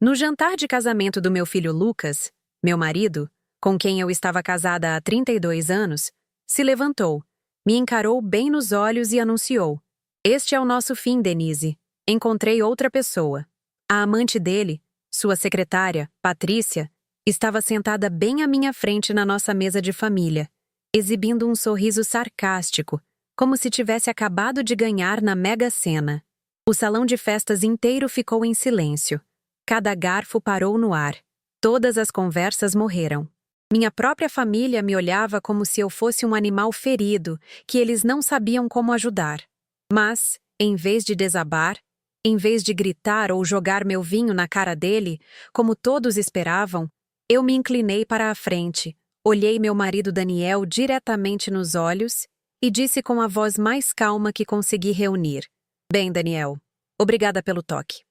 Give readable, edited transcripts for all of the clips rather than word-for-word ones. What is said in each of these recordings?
No jantar de casamento do meu filho Lucas, meu marido, com quem eu estava casada há 32 anos, se levantou, me encarou bem nos olhos e anunciou: "Este é o nosso fim, Denise. Encontrei outra pessoa." A amante dele, sua secretária, Patrícia, estava sentada bem à minha frente na nossa mesa de família, exibindo um sorriso sarcástico, como se tivesse acabado de ganhar na Mega Sena. O salão de festas inteiro ficou em silêncio. Cada garfo parou no ar. Todas as conversas morreram. Minha própria família me olhava como se eu fosse um animal ferido, que eles não sabiam como ajudar. Mas, em vez de desabar, em vez de gritar ou jogar meu vinho na cara dele, como todos esperavam, eu me inclinei para a frente, olhei meu marido Daniel diretamente nos olhos e disse com a voz mais calma que consegui reunir: "Bem, Daniel, obrigada pelo toque."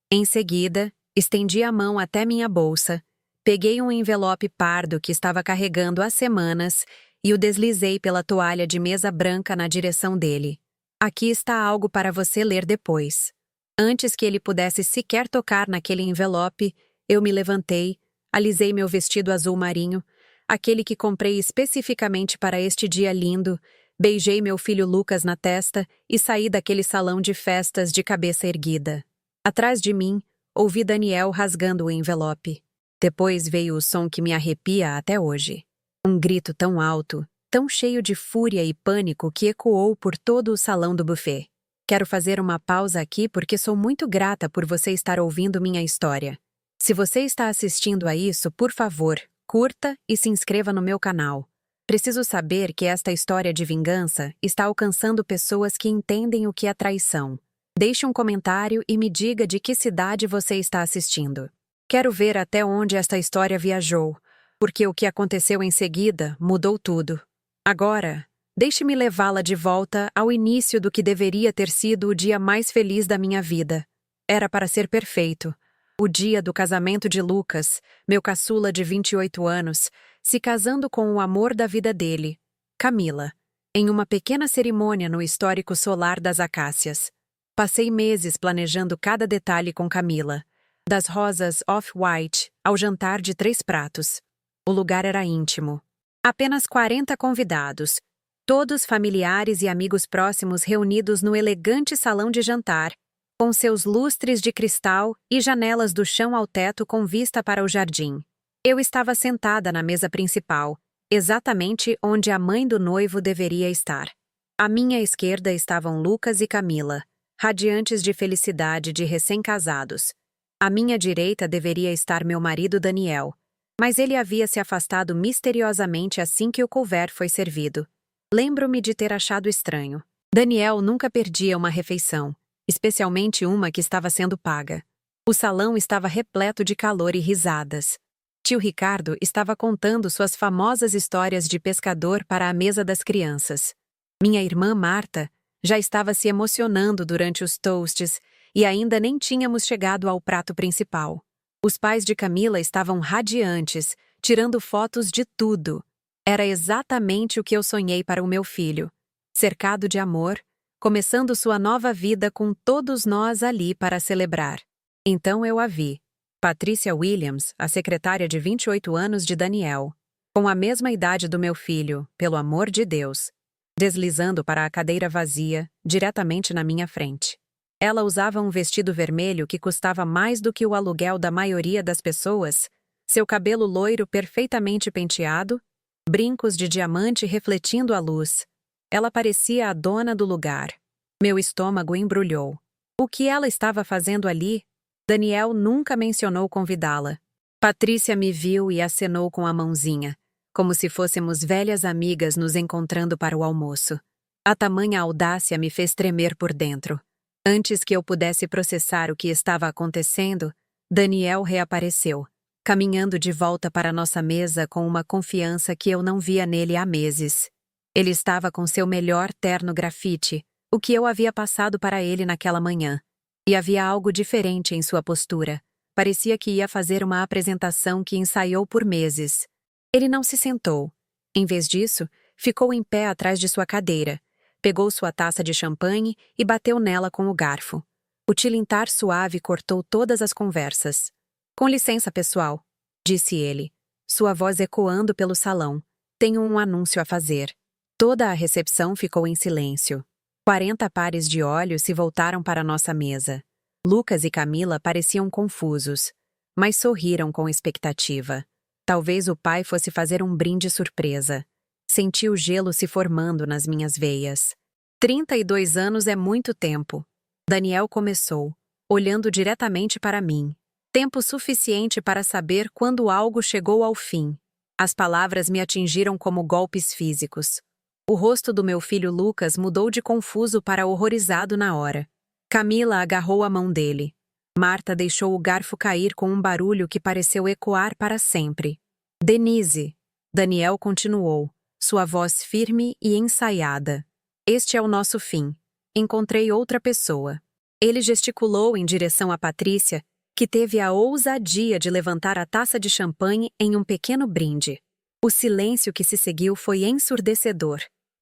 Em seguida, estendi a mão até minha bolsa, peguei um envelope pardo que estava carregando há semanas e o deslizei pela toalha de mesa branca na direção dele. "Aqui está algo para você ler depois." Antes que ele pudesse sequer tocar naquele envelope, eu me levantei, alisei meu vestido azul marinho, aquele que comprei especificamente para este dia lindo, beijei meu filho Lucas na testa e saí daquele salão de festas de cabeça erguida. Atrás de mim, ouvi Daniel rasgando o envelope. Depois veio o som que me arrepia até hoje. Um grito tão alto, tão cheio de fúria e pânico que ecoou por todo o salão do buffet. Quero fazer uma pausa aqui porque sou muito grata por você estar ouvindo minha história. Se você está assistindo a isso, por favor, curta e se inscreva no meu canal. Preciso saber que esta história de vingança está alcançando pessoas que entendem o que é traição. Deixe um comentário e me diga de que cidade você está assistindo. Quero ver até onde esta história viajou, porque o que aconteceu em seguida mudou tudo. Agora, deixe-me levá-la de volta ao início do que deveria ter sido o dia mais feliz da minha vida. Era para ser perfeito. O dia do casamento de Lucas, meu caçula de 28 anos, se casando com o amor da vida dele, Camila, em uma pequena cerimônia no histórico solar das Acácias. Passei meses planejando cada detalhe com Camila, das rosas off-white ao jantar de 3 pratos. O lugar era íntimo. Apenas 40 convidados, todos familiares e amigos próximos reunidos no elegante salão de jantar, com seus lustres de cristal e janelas do chão ao teto com vista para o jardim. Eu estava sentada na mesa principal, exatamente onde a mãe do noivo deveria estar. À minha esquerda estavam Lucas e Camila, radiantes de felicidade de recém-casados. À minha direita deveria estar meu marido Daniel, mas ele havia se afastado misteriosamente assim que o couvert foi servido. Lembro-me de ter achado estranho. Daniel nunca perdia uma refeição, especialmente uma que estava sendo paga. O salão estava repleto de calor e risadas. Tio Ricardo estava contando suas famosas histórias de pescador para a mesa das crianças. Minha irmã Marta já estava se emocionando durante os toasts e ainda nem tínhamos chegado ao prato principal. Os pais de Camila estavam radiantes, tirando fotos de tudo. Era exatamente o que eu sonhei para o meu filho. Cercado de amor, começando sua nova vida com todos nós ali para celebrar. Então eu a vi. Patrícia Williams, a secretária de 28 anos de Daniel, com a mesma idade do meu filho, pelo amor de Deus, deslizando para a cadeira vazia, diretamente na minha frente. Ela usava um vestido vermelho que custava mais do que o aluguel da maioria das pessoas, seu cabelo loiro perfeitamente penteado, brincos de diamante refletindo a luz. Ela parecia a dona do lugar. Meu estômago embrulhou. O que ela estava fazendo ali? Daniel nunca mencionou convidá-la. Patrícia me viu e acenou com a mãozinha, como se fôssemos velhas amigas nos encontrando para o almoço. A tamanha audácia me fez tremer por dentro. Antes que eu pudesse processar o que estava acontecendo, Daniel reapareceu, caminhando de volta para nossa mesa com uma confiança que eu não via nele há meses. Ele estava com seu melhor terno grafite, o que eu havia passado para ele naquela manhã. E havia algo diferente em sua postura. Parecia que ia fazer uma apresentação que ensaiou por meses. Ele não se sentou. Em vez disso, ficou em pé atrás de sua cadeira, pegou sua taça de champanhe e bateu nela com o garfo. O tilintar suave cortou todas as conversas. Com licença, pessoal, disse ele, sua voz ecoando pelo salão. Tenho um anúncio a fazer. Toda a recepção ficou em silêncio. 40 pares de olhos se voltaram para nossa mesa. Lucas e Camila pareciam confusos, mas sorriram com expectativa. Talvez o pai fosse fazer um brinde surpresa. Senti o gelo se formando nas minhas veias. 32 anos é muito tempo. Daniel começou, olhando diretamente para mim. Tempo suficiente para saber quando algo chegou ao fim. As palavras me atingiram como golpes físicos. O rosto do meu filho Lucas mudou de confuso para horrorizado na hora. Camila agarrou a mão dele. Marta deixou o garfo cair com um barulho que pareceu ecoar para sempre. Denise. Daniel continuou, sua voz firme e ensaiada. Este é o nosso fim. Encontrei outra pessoa. Ele gesticulou em direção a Patrícia, que teve a ousadia de levantar a taça de champanhe em um pequeno brinde. O silêncio que se seguiu foi ensurdecedor.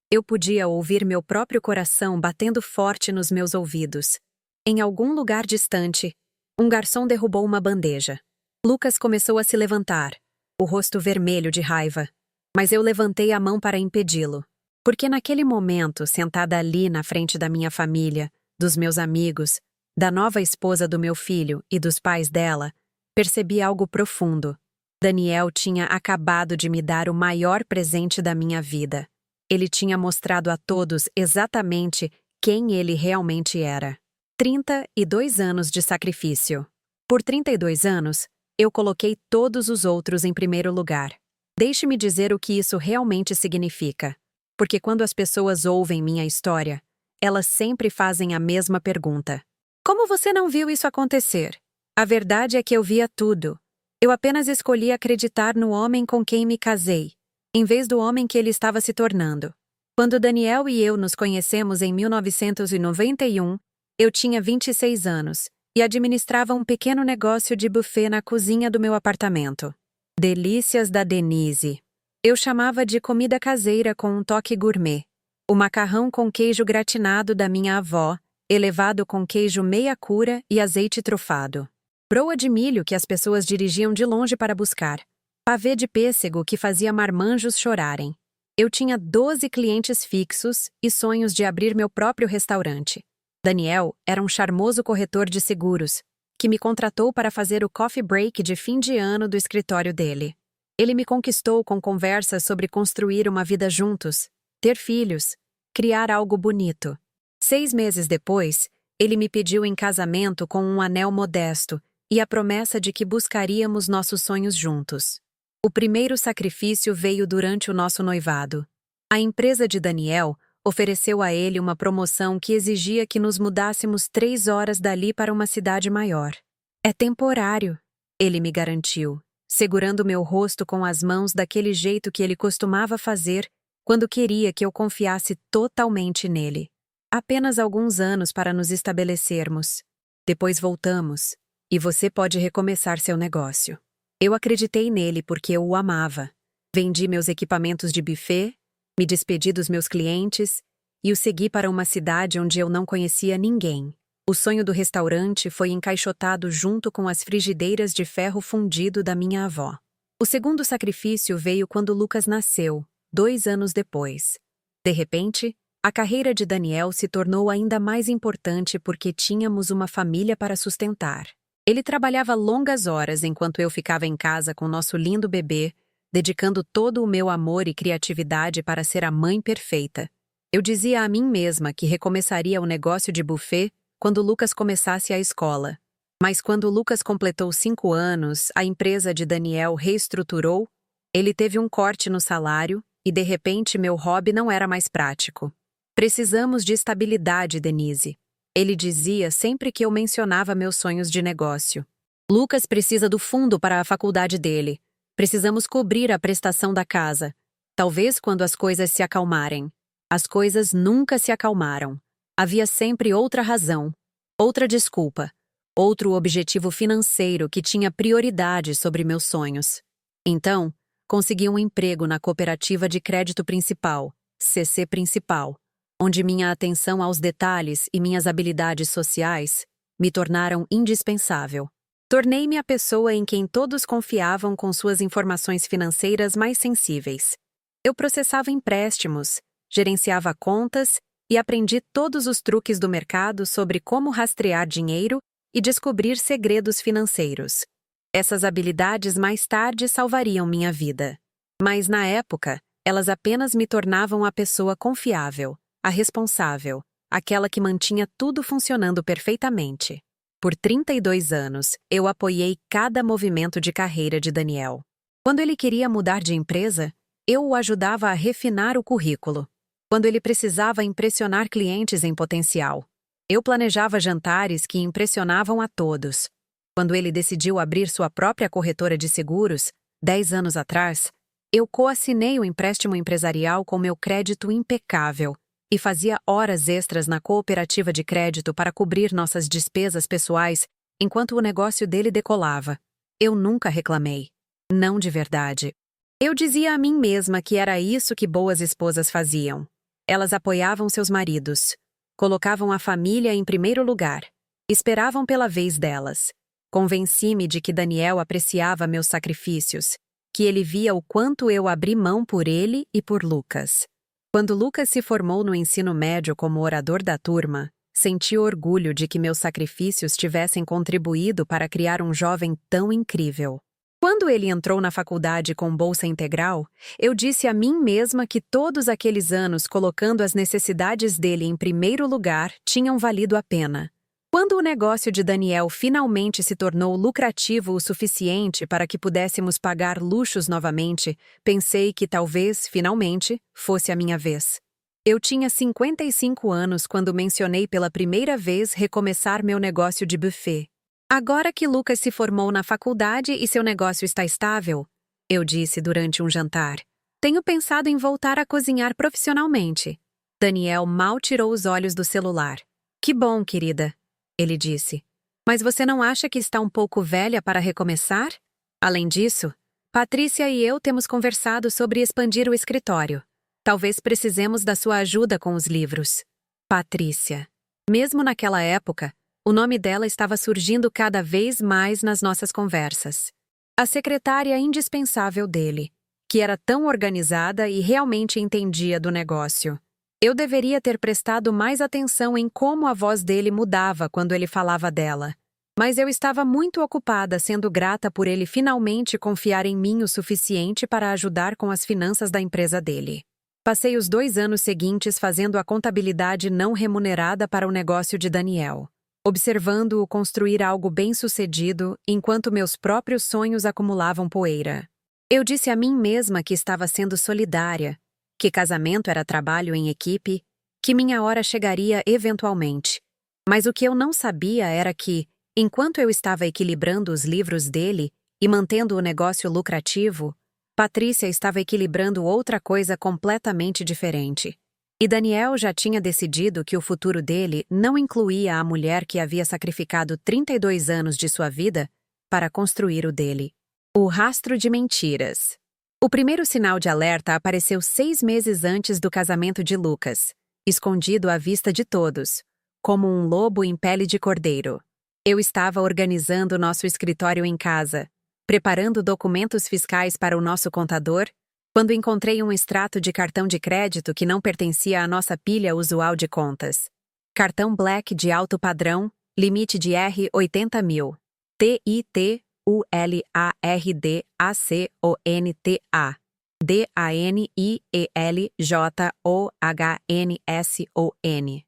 Eu podia ouvir meu próprio coração batendo forte nos meus ouvidos. Em algum lugar distante, um garçom derrubou uma bandeja. Lucas começou a se levantar, o rosto vermelho de raiva. Mas eu levantei a mão para impedi-lo. Porque naquele momento, sentada ali na frente da minha família, dos meus amigos, da nova esposa do meu filho e dos pais dela, percebi algo profundo. Daniel tinha acabado de me dar o maior presente da minha vida. Ele tinha mostrado a todos exatamente quem ele realmente era. 32 anos de sacrifício. Por 32 anos, eu coloquei todos os outros em primeiro lugar. Deixe-me dizer o que isso realmente significa. Porque quando as pessoas ouvem minha história, elas sempre fazem a mesma pergunta. Como você não viu isso acontecer? A verdade é que eu via tudo. Eu apenas escolhi acreditar no homem com quem me casei, em vez do homem que ele estava se tornando. Quando Daniel e eu nos conhecemos em 1991, eu tinha 26 anos e administrava um pequeno negócio de buffet na cozinha do meu apartamento. Delícias da Denise. Eu chamava de comida caseira com um toque gourmet. O macarrão com queijo gratinado da minha avó, elevado com queijo meia cura e azeite trufado. Broa de milho que as pessoas dirigiam de longe para buscar. Pavê de pêssego que fazia marmanjos chorarem. Eu tinha 12 clientes fixos e sonhos de abrir meu próprio restaurante. Daniel era um charmoso corretor de seguros, que me contratou para fazer o coffee break de fim de ano do escritório dele. Ele me conquistou com conversas sobre construir uma vida juntos, ter filhos, criar algo bonito. 6 meses depois, ele me pediu em casamento com um anel modesto e a promessa de que buscaríamos nossos sonhos juntos. O primeiro sacrifício veio durante o nosso noivado. A empresa de Daniel ofereceu a ele uma promoção que exigia que nos mudássemos 3 horas dali para uma cidade maior. É temporário, ele me garantiu, segurando meu rosto com as mãos daquele jeito que ele costumava fazer quando queria que eu confiasse totalmente nele. Apenas alguns anos para nos estabelecermos. Depois voltamos, e você pode recomeçar seu negócio. Eu acreditei nele porque eu o amava. Vendi meus equipamentos de buffet, me despedi dos meus clientes e o segui para uma cidade onde eu não conhecia ninguém. O sonho do restaurante foi encaixotado junto com as frigideiras de ferro fundido da minha avó. O segundo sacrifício veio quando Lucas nasceu, 2 anos depois. De repente, a carreira de Daniel se tornou ainda mais importante porque tínhamos uma família para sustentar. Ele trabalhava longas horas enquanto eu ficava em casa com nosso lindo bebê, dedicando todo o meu amor e criatividade para ser a mãe perfeita. Eu dizia a mim mesma que recomeçaria o negócio de buffet quando Lucas começasse a escola. Mas quando Lucas completou 5 anos, a empresa de Daniel reestruturou, ele teve um corte no salário e, de repente, meu hobby não era mais prático. Precisamos de estabilidade, Denise. Ele dizia sempre que eu mencionava meus sonhos de negócio. Lucas precisa do fundo para a faculdade dele. Precisamos cobrir a prestação da casa. Talvez quando as coisas se acalmarem. As coisas nunca se acalmaram. Havia sempre outra razão, outra desculpa, outro objetivo financeiro que tinha prioridade sobre meus sonhos. Então, consegui um emprego na Cooperativa de Crédito Principal, CC Principal, onde minha atenção aos detalhes e minhas habilidades sociais me tornaram indispensável. Tornei-me a pessoa em quem todos confiavam com suas informações financeiras mais sensíveis. Eu processava empréstimos, gerenciava contas e aprendi todos os truques do mercado sobre como rastrear dinheiro e descobrir segredos financeiros. Essas habilidades mais tarde salvariam minha vida. Mas, na época, elas apenas me tornavam a pessoa confiável, a responsável, aquela que mantinha tudo funcionando perfeitamente. Por 32 anos, eu apoiei cada movimento de carreira de Daniel. Quando ele queria mudar de empresa, eu o ajudava a refinar o currículo. Quando ele precisava impressionar clientes em potencial, eu planejava jantares que impressionavam a todos. Quando ele decidiu abrir sua própria corretora de seguros, 10 anos atrás, eu coassinei o empréstimo empresarial com meu crédito impecável e fazia horas extras na cooperativa de crédito para cobrir nossas despesas pessoais enquanto o negócio dele decolava. Eu nunca reclamei. Não de verdade. Eu dizia a mim mesma que era isso que boas esposas faziam. Elas apoiavam seus maridos, colocavam a família em primeiro lugar, esperavam pela vez delas. Convenci-me de que Daniel apreciava meus sacrifícios, que ele via o quanto eu abri mão por ele e por Lucas. Quando Lucas se formou no ensino médio como orador da turma, senti orgulho de que meus sacrifícios tivessem contribuído para criar um jovem tão incrível. Quando ele entrou na faculdade com bolsa integral, eu disse a mim mesma que todos aqueles anos colocando as necessidades dele em primeiro lugar tinham valido a pena. Quando o negócio de Daniel finalmente se tornou lucrativo o suficiente para que pudéssemos pagar luxos novamente, pensei que talvez, finalmente, fosse a minha vez. Eu tinha 55 anos quando mencionei pela primeira vez recomeçar meu negócio de buffet. Agora que Lucas se formou na faculdade e seu negócio está estável, eu disse durante um jantar, tenho pensado em voltar a cozinhar profissionalmente. Daniel mal tirou os olhos do celular. Que bom, querida, ele disse. Mas você não acha que está um pouco velha para recomeçar? Além disso, Patrícia e eu temos conversado sobre expandir o escritório. Talvez precisemos da sua ajuda com os livros. Patrícia. Mesmo naquela época, o nome dela estava surgindo cada vez mais nas nossas conversas. A secretária indispensável dele, que era tão organizada e realmente entendia do negócio. Eu deveria ter prestado mais atenção em como a voz dele mudava quando ele falava dela. Mas eu estava muito ocupada sendo grata por ele finalmente confiar em mim o suficiente para ajudar com as finanças da empresa dele. Passei os 2 anos seguintes fazendo a contabilidade não remunerada para o negócio de Daniel, observando-o construir algo bem-sucedido enquanto meus próprios sonhos acumulavam poeira. Eu disse a mim mesma que estava sendo solidária, que casamento era trabalho em equipe, que minha hora chegaria eventualmente. Mas o que eu não sabia era que, enquanto eu estava equilibrando os livros dele e mantendo o negócio lucrativo, Patrícia estava equilibrando outra coisa completamente diferente. E Daniel já tinha decidido que o futuro dele não incluía a mulher que havia sacrificado 32 anos de sua vida para construir o dele. O rastro de mentiras. O primeiro sinal de alerta apareceu 6 meses antes do casamento de Lucas, escondido à vista de todos, como um lobo em pele de cordeiro. Eu estava organizando nosso escritório em casa, preparando documentos fiscais para o nosso contador, quando encontrei um extrato de cartão de crédito que não pertencia à nossa pilha usual de contas. Cartão Black de alto padrão, limite de R$ 80.000. TITULARDACONTA. DANIELJOHNSON.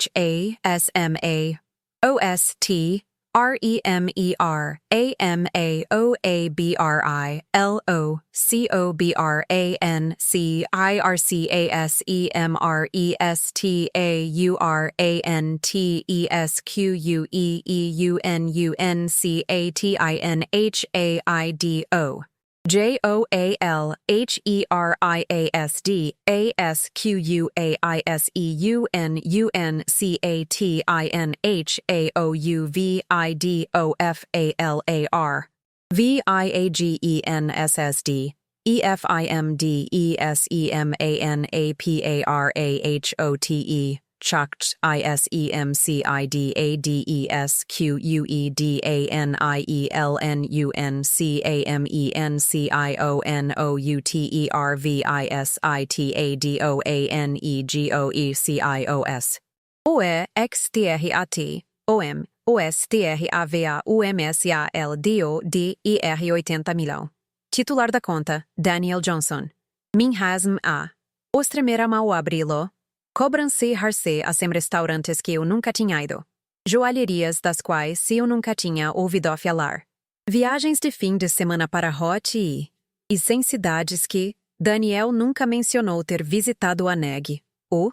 MINHASMA. OST. REMAOABRISTAURENCIRCASEMARESTEUNCATINHAIDO. JOALHERIASDASQUIUAISEUNUNCATIONVIDOFALAR. VIAGENSSD. EFIMDESEMANAPARAHOTE. Chakt ISEMCIDENIELNUNCAMENCIONERVISITADONEGOEXTRAT OMSTRAVAUMSALDODIR 80 milhão. Titular da conta, Daniel Johnson. Minhasm A. Ostremera mau abrilo. Cobram-se harse a sem restaurantes que eu nunca tinha ido. Joalherias das quais se eu nunca tinha ouvido falar. Viagens de fim de semana para Hot e sem cidades que Daniel nunca mencionou ter visitado a neg. O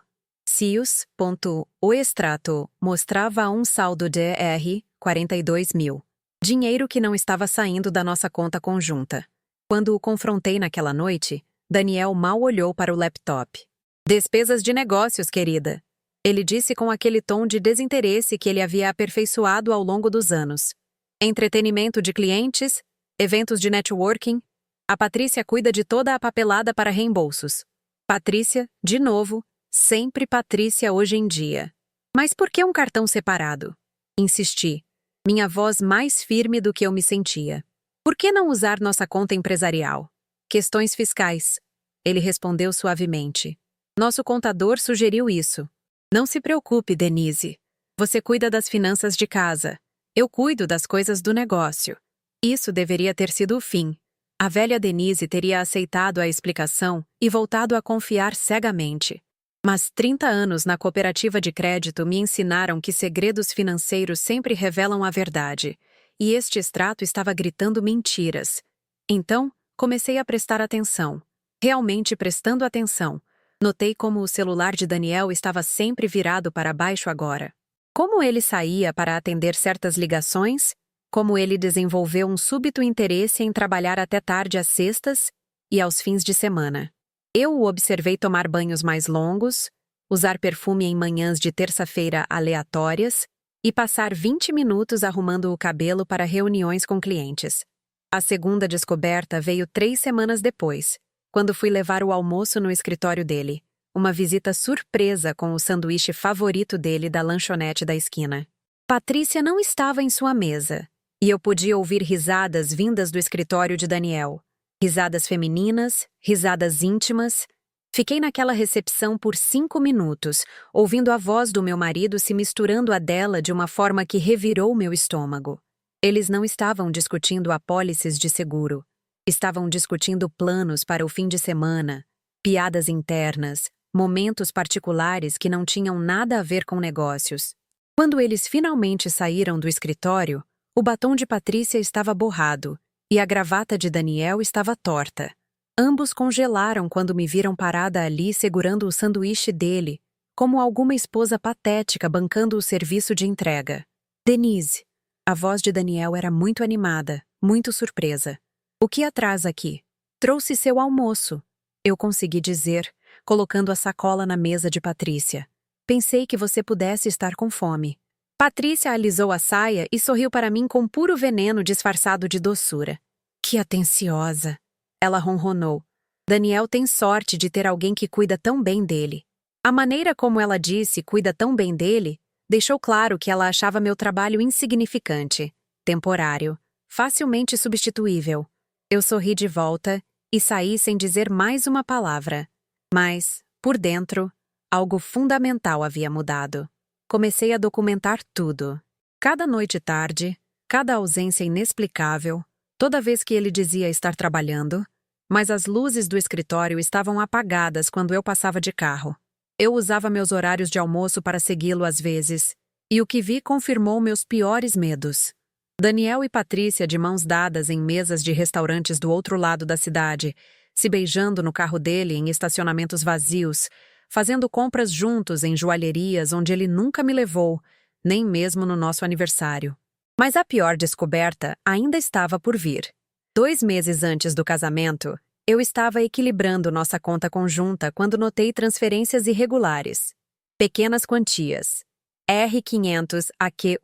extrato mostrava um saldo de R$ 42 mil. Dinheiro que não estava saindo da nossa conta conjunta. Quando o confrontei naquela noite, Daniel mal olhou para o laptop. Despesas de negócios, querida. Ele disse com aquele tom de desinteresse que ele havia aperfeiçoado ao longo dos anos. Entretenimento de clientes, eventos de networking. A Patrícia cuida de toda a papelada para reembolsos. Patrícia, de novo, sempre Patrícia hoje em dia. Mas por que um cartão separado? Insisti, minha voz mais firme do que eu me sentia. Por que não usar nossa conta empresarial? Questões fiscais. Ele respondeu suavemente. Nosso contador sugeriu isso. Não se preocupe, Denise. Você cuida das finanças de casa. Eu cuido das coisas do negócio. Isso deveria ter sido o fim. A velha Denise teria aceitado a explicação e voltado a confiar cegamente. Mas 30 anos na cooperativa de crédito me ensinaram que segredos financeiros sempre revelam a verdade. E este extrato estava gritando mentiras. Então, comecei a prestar atenção. Realmente prestando atenção. Notei como o celular de Daniel estava sempre virado para baixo agora. Como ele saía para atender certas ligações, como ele desenvolveu um súbito interesse em trabalhar até tarde às sextas e aos fins de semana. Eu o observei tomar banhos mais longos, usar perfume em manhãs de terça-feira aleatórias e passar 20 minutos arrumando o cabelo para reuniões com clientes. A segunda descoberta veio 3 semanas depois, quando fui levar o almoço no escritório dele, uma visita surpresa com o sanduíche favorito dele da lanchonete da esquina. Patrícia não estava em sua mesa, e eu podia ouvir risadas vindas do escritório de Daniel. Risadas femininas, risadas íntimas. Fiquei naquela recepção por 5 minutos, ouvindo a voz do meu marido se misturando à dela de uma forma que revirou meu estômago. Eles não estavam discutindo apólices de seguro. Estavam discutindo planos para o fim de semana, piadas internas, momentos particulares que não tinham nada a ver com negócios. Quando eles finalmente saíram do escritório, o batom de Patrícia estava borrado e a gravata de Daniel estava torta. Ambos congelaram quando me viram parada ali segurando o sanduíche dele, como alguma esposa patética bancando o serviço de entrega. Denise. A voz de Daniel era muito animada, muito surpresa. O que atrás aqui? Trouxe seu almoço. Eu consegui dizer, colocando a sacola na mesa de Patrícia. Pensei que você pudesse estar com fome. Patrícia alisou a saia e sorriu para mim com puro veneno disfarçado de doçura. Que atenciosa! Ela ronronou. Daniel tem sorte de ter alguém que cuida tão bem dele. A maneira como ela disse cuida tão bem dele deixou claro que ela achava meu trabalho insignificante, temporário, facilmente substituível. Eu sorri de volta e saí sem dizer mais uma palavra. Mas, por dentro, algo fundamental havia mudado. Comecei a documentar tudo. Cada noite tarde, cada ausência inexplicável, toda vez que ele dizia estar trabalhando, mas as luzes do escritório estavam apagadas quando eu passava de carro. Eu usava meus horários de almoço para segui-lo às vezes, e o que vi confirmou meus piores medos. Daniel e Patrícia de mãos dadas em mesas de restaurantes do outro lado da cidade, se beijando no carro dele em estacionamentos vazios, fazendo compras juntos em joalherias onde ele nunca me levou, nem mesmo no nosso aniversário. Mas a pior descoberta ainda estava por vir. 2 meses antes do casamento, eu estava equilibrando nossa conta conjunta quando notei transferências irregulares. Pequenas quantias. R$500 aqui,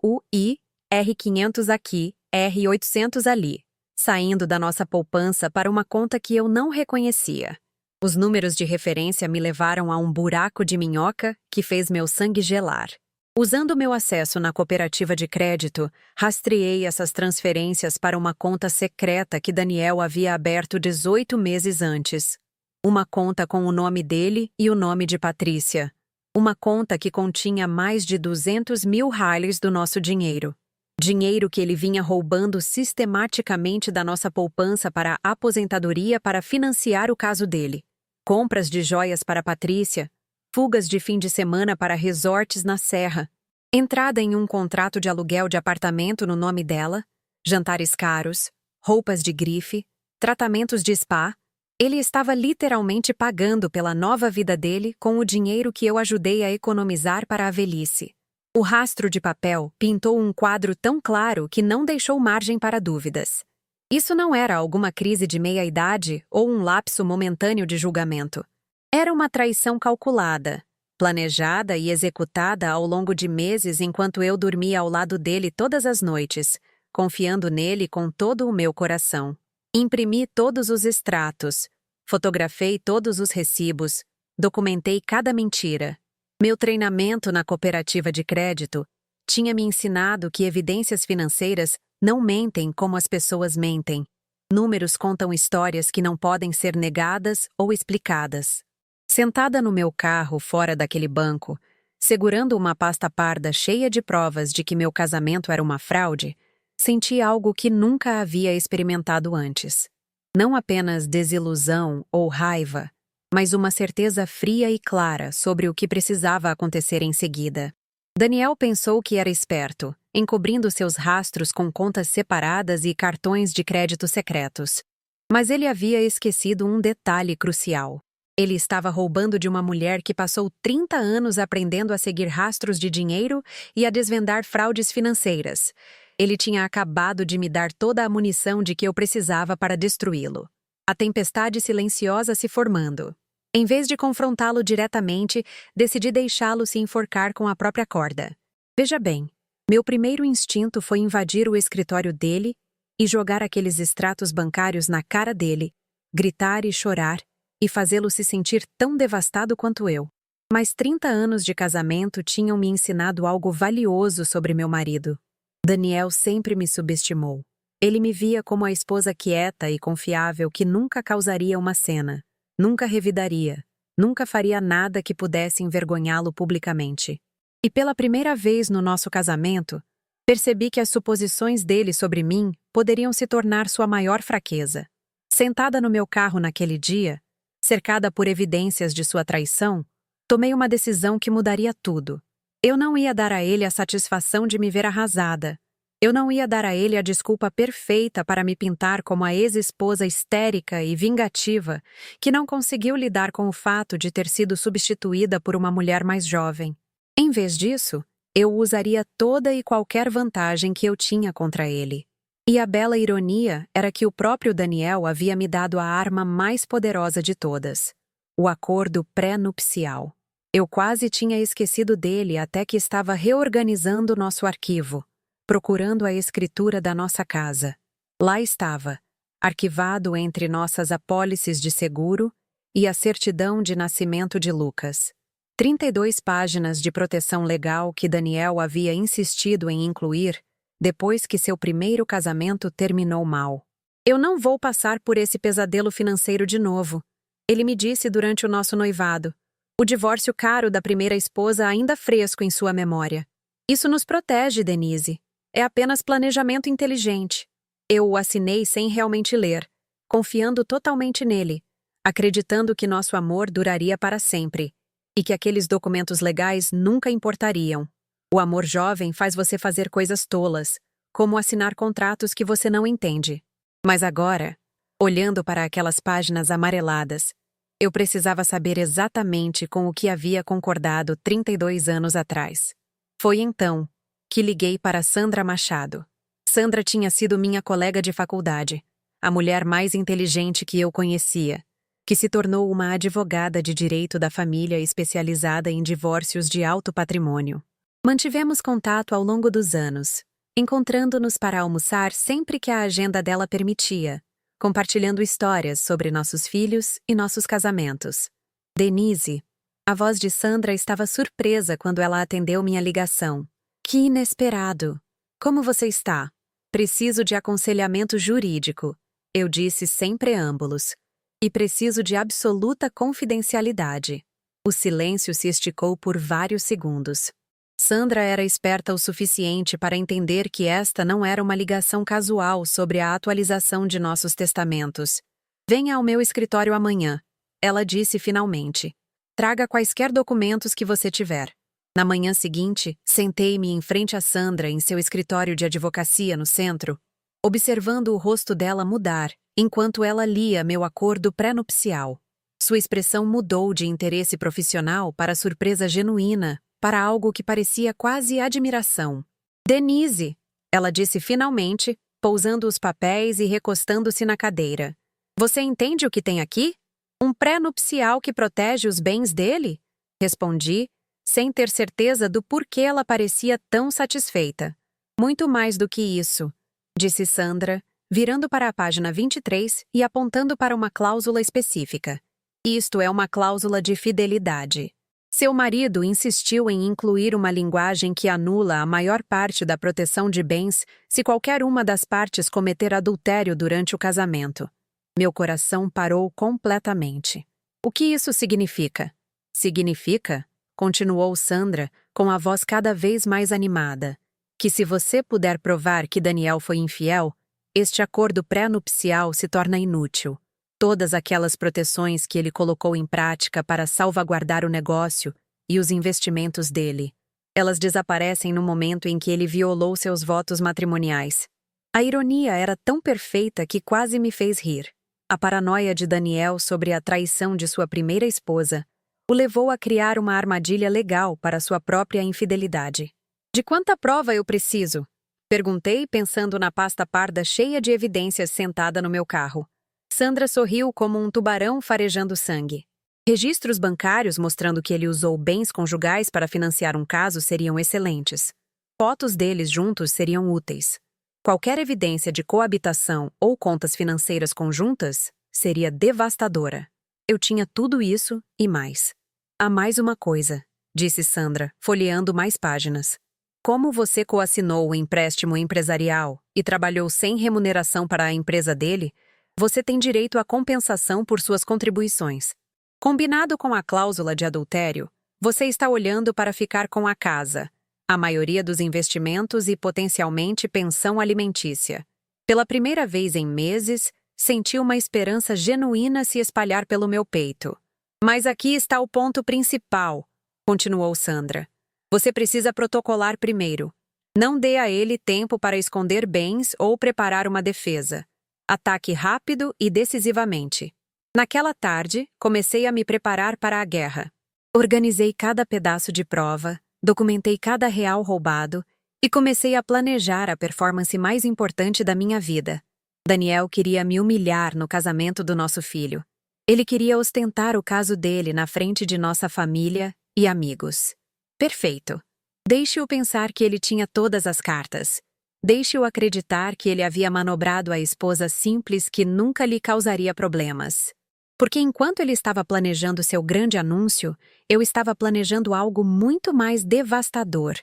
R$500 aqui, R$800 ali, saindo da nossa poupança para uma conta que eu não reconhecia. Os números de referência me levaram a um buraco de minhoca que fez meu sangue gelar. Usando meu acesso na cooperativa de crédito, rastreei essas transferências para uma conta secreta que Daniel havia aberto 18 meses antes. Uma conta com o nome dele e o nome de Patrícia. Uma conta que continha mais de 200 mil reais do nosso dinheiro. Dinheiro que ele vinha roubando sistematicamente da nossa poupança para a aposentadoria para financiar o caso dele. Compras de joias para Patrícia, fugas de fim de semana para resorts na Serra, entrada em um contrato de aluguel de apartamento no nome dela, jantares caros, roupas de grife, tratamentos de spa. Ele estava literalmente pagando pela nova vida dele com o dinheiro que eu ajudei a economizar para a velhice. O rastro de papel pintou um quadro tão claro que não deixou margem para dúvidas. Isso não era alguma crise de meia-idade ou um lapso momentâneo de julgamento. Era uma traição calculada, planejada e executada ao longo de meses enquanto eu dormia ao lado dele todas as noites, confiando nele com todo o meu coração. Imprimi todos os extratos, fotografei todos os recibos, documentei cada mentira. Meu treinamento na cooperativa de crédito tinha me ensinado que evidências financeiras não mentem como as pessoas mentem. Números contam histórias que não podem ser negadas ou explicadas. Sentada no meu carro fora daquele banco, segurando uma pasta parda cheia de provas de que meu casamento era uma fraude, senti algo que nunca havia experimentado antes. Não apenas desilusão ou raiva, mas uma certeza fria e clara sobre o que precisava acontecer em seguida. Daniel pensou que era esperto, encobrindo seus rastros com contas separadas e cartões de crédito secretos. Mas ele havia esquecido um detalhe crucial. Ele estava roubando de uma mulher que passou 30 anos aprendendo a seguir rastros de dinheiro e a desvendar fraudes financeiras. Ele tinha acabado de me dar toda a munição de que eu precisava para destruí-lo. A tempestade silenciosa se formando. Em vez de confrontá-lo diretamente, decidi deixá-lo se enforcar com a própria corda. Veja bem, meu primeiro instinto foi invadir o escritório dele e jogar aqueles extratos bancários na cara dele, gritar e chorar, e fazê-lo se sentir tão devastado quanto eu. Mas 30 anos de casamento tinham me ensinado algo valioso sobre meu marido. Daniel sempre me subestimou. Ele me via como a esposa quieta e confiável que nunca causaria uma cena, nunca revidaria, nunca faria nada que pudesse envergonhá-lo publicamente. E pela primeira vez no nosso casamento, percebi que as suposições dele sobre mim poderiam se tornar sua maior fraqueza. Sentada no meu carro naquele dia, cercada por evidências de sua traição, tomei uma decisão que mudaria tudo. Eu não ia dar a ele a satisfação de me ver arrasada. Eu não ia dar a ele a desculpa perfeita para me pintar como a ex-esposa histérica e vingativa que não conseguiu lidar com o fato de ter sido substituída por uma mulher mais jovem. Em vez disso, eu usaria toda e qualquer vantagem que eu tinha contra ele. E a bela ironia era que o próprio Daniel havia me dado a arma mais poderosa de todas: o acordo pré-nupcial. Eu quase tinha esquecido dele até que estava reorganizando nosso arquivo, procurando a escritura da nossa casa. Lá estava, arquivado entre nossas apólices de seguro e a certidão de nascimento de Lucas. 32 páginas de proteção legal que Daniel havia insistido em incluir depois que seu primeiro casamento terminou mal. Eu não vou passar por esse pesadelo financeiro de novo, ele me disse durante o nosso noivado. O divórcio caro da primeira esposa ainda fresco em sua memória. Isso nos protege, Denise. É apenas planejamento inteligente. Eu o assinei sem realmente ler, confiando totalmente nele, acreditando que nosso amor duraria para sempre e que aqueles documentos legais nunca importariam. O amor jovem faz você fazer coisas tolas, como assinar contratos que você não entende. Mas agora, olhando para aquelas páginas amareladas, eu precisava saber exatamente com o que havia concordado 32 anos atrás. Foi então que liguei para Sandra Machado. Sandra tinha sido minha colega de faculdade, a mulher mais inteligente que eu conhecia, que se tornou uma advogada de direito da família especializada em divórcios de alto patrimônio. Mantivemos contato ao longo dos anos, encontrando-nos para almoçar sempre que a agenda dela permitia, compartilhando histórias sobre nossos filhos e nossos casamentos. Denise, a voz de Sandra estava surpresa quando ela atendeu minha ligação. Que inesperado! Como você está? Preciso de aconselhamento jurídico, eu disse sem preâmbulos. E preciso de absoluta confidencialidade. O silêncio se esticou por vários segundos. Sandra era esperta o suficiente para entender que esta não era uma ligação casual sobre a atualização de nossos testamentos. Venha ao meu escritório amanhã, ela disse finalmente. Traga quaisquer documentos que você tiver. Na manhã seguinte, sentei-me em frente a Sandra em seu escritório de advocacia no centro, observando o rosto dela mudar, enquanto ela lia meu acordo pré-nupcial. Sua expressão mudou de interesse profissional para surpresa genuína, para algo que parecia quase admiração. Denise, ela disse finalmente, pousando os papéis e recostando-se na cadeira. Você entende o que tem aqui? Um pré-nupcial que protege os bens dele? Respondi, sem ter certeza do porquê ela parecia tão satisfeita. Muito mais do que isso, disse Sandra, virando para a página 23 e apontando para uma cláusula específica. Isto é uma cláusula de fidelidade. Seu marido insistiu em incluir uma linguagem que anula a maior parte da proteção de bens se qualquer uma das partes cometer adultério durante o casamento. Meu coração parou completamente. O que isso significa? Significa, continuou Sandra, com a voz cada vez mais animada, que se você puder provar que Daniel foi infiel, este acordo pré-nupcial se torna inútil. Todas aquelas proteções que ele colocou em prática para salvaguardar o negócio e os investimentos dele, elas desaparecem no momento em que ele violou seus votos matrimoniais. A ironia era tão perfeita que quase me fez rir. A paranoia de Daniel sobre a traição de sua primeira esposa o levou a criar uma armadilha legal para sua própria infidelidade. De quanta prova eu preciso? Perguntei, pensando na pasta parda cheia de evidências sentada no meu carro. Sandra sorriu como um tubarão farejando sangue. Registros bancários mostrando que ele usou bens conjugais para financiar um caso seriam excelentes. Fotos deles juntos seriam úteis. Qualquer evidência de coabitação ou contas financeiras conjuntas seria devastadora. Eu tinha tudo isso e mais. Há mais uma coisa, disse Sandra, folheando mais páginas. Como você coassinou o empréstimo empresarial e trabalhou sem remuneração para a empresa dele, você tem direito à compensação por suas contribuições. Combinado com a cláusula de adultério, você está olhando para ficar com a casa, a maioria dos investimentos e potencialmente pensão alimentícia. Pela primeira vez em meses, senti uma esperança genuína se espalhar pelo meu peito. Mas aqui está o ponto principal, continuou Sandra. Você precisa protocolar primeiro. Não dê a ele tempo para esconder bens ou preparar uma defesa. Ataque rápido e decisivamente. Naquela tarde, comecei a me preparar para a guerra. Organizei cada pedaço de prova, documentei cada real roubado e comecei a planejar a performance mais importante da minha vida. Daniel queria me humilhar no casamento do nosso filho. Ele queria ostentar o caso dele na frente de nossa família e amigos. Perfeito. Deixe-o pensar que ele tinha todas as cartas. Deixe-o acreditar que ele havia manobrado a esposa simples que nunca lhe causaria problemas. Porque enquanto ele estava planejando seu grande anúncio, eu estava planejando algo muito mais devastador.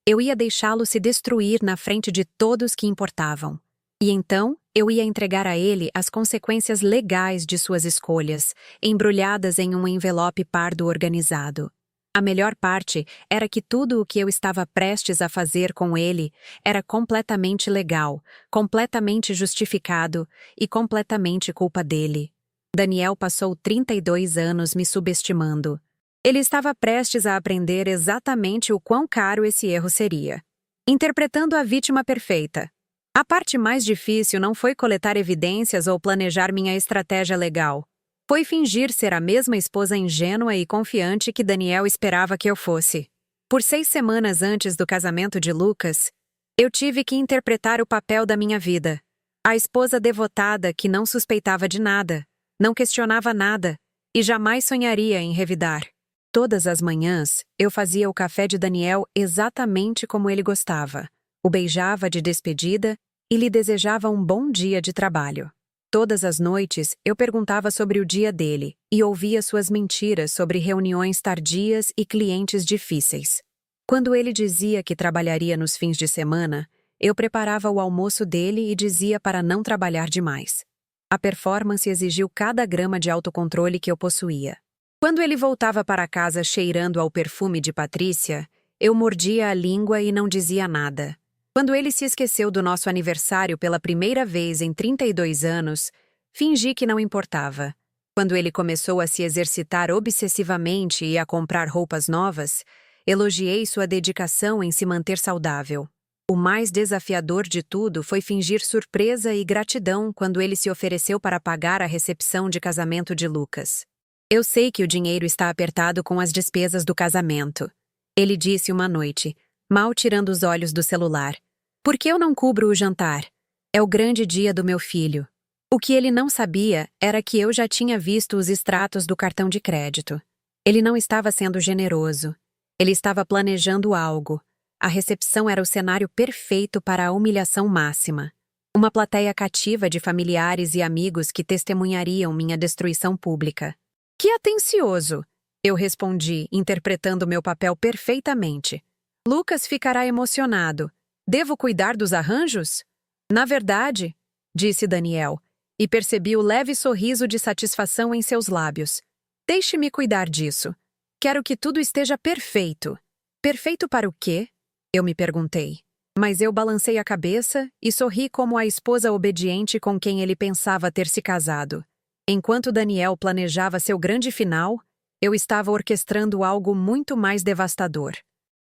Eu ia deixá-lo se destruir na frente de todos que importavam. E então, eu ia entregar a ele as consequências legais de suas escolhas, embrulhadas em um envelope pardo organizado. A melhor parte era que tudo o que eu estava prestes a fazer com ele era completamente legal, completamente justificado e completamente culpa dele. Daniel passou 32 anos me subestimando. Ele estava prestes a aprender exatamente o quão caro esse erro seria. Interpretando a vítima perfeita. A parte mais difícil não foi coletar evidências ou planejar minha estratégia legal. Foi fingir ser a mesma esposa ingênua e confiante que Daniel esperava que eu fosse. Por 6 semanas antes do casamento de Lucas, eu tive que interpretar o papel da minha vida. A esposa devotada que não suspeitava de nada, não questionava nada e jamais sonharia em revidar. Todas as manhãs, eu fazia o café de Daniel exatamente como ele gostava. O beijava de despedida e lhe desejava um bom dia de trabalho. Todas as noites, eu perguntava sobre o dia dele e ouvia suas mentiras sobre reuniões tardias e clientes difíceis. Quando ele dizia que trabalharia nos fins de semana, eu preparava o almoço dele e dizia para não trabalhar demais. A performance exigiu cada grama de autocontrole que eu possuía. Quando ele voltava para casa cheirando ao perfume de Patrícia, eu mordia a língua e não dizia nada. Quando ele se esqueceu do nosso aniversário pela primeira vez em 32 anos, fingi que não importava. Quando ele começou a se exercitar obsessivamente e a comprar roupas novas, elogiei sua dedicação em se manter saudável. O mais desafiador de tudo foi fingir surpresa e gratidão quando ele se ofereceu para pagar a recepção de casamento de Lucas. Eu sei que o dinheiro está apertado com as despesas do casamento, ele disse uma noite, mal tirando os olhos do celular. Por que eu não cubro o jantar? É o grande dia do meu filho. O que ele não sabia era que eu já tinha visto os extratos do cartão de crédito. Ele não estava sendo generoso. Ele estava planejando algo. A recepção era o cenário perfeito para a humilhação máxima. Uma plateia cativa de familiares e amigos que testemunhariam minha destruição pública. Que atencioso! Eu respondi, interpretando meu papel perfeitamente. Lucas ficará emocionado. Devo cuidar dos arranjos? Na verdade, disse Daniel, e percebi o leve sorriso de satisfação em seus lábios. Deixe-me cuidar disso. Quero que tudo esteja perfeito. Perfeito para o quê? Eu me perguntei. Mas eu balancei a cabeça e sorri como a esposa obediente com quem ele pensava ter se casado. Enquanto Daniel planejava seu grande final, eu estava orquestrando algo muito mais devastador.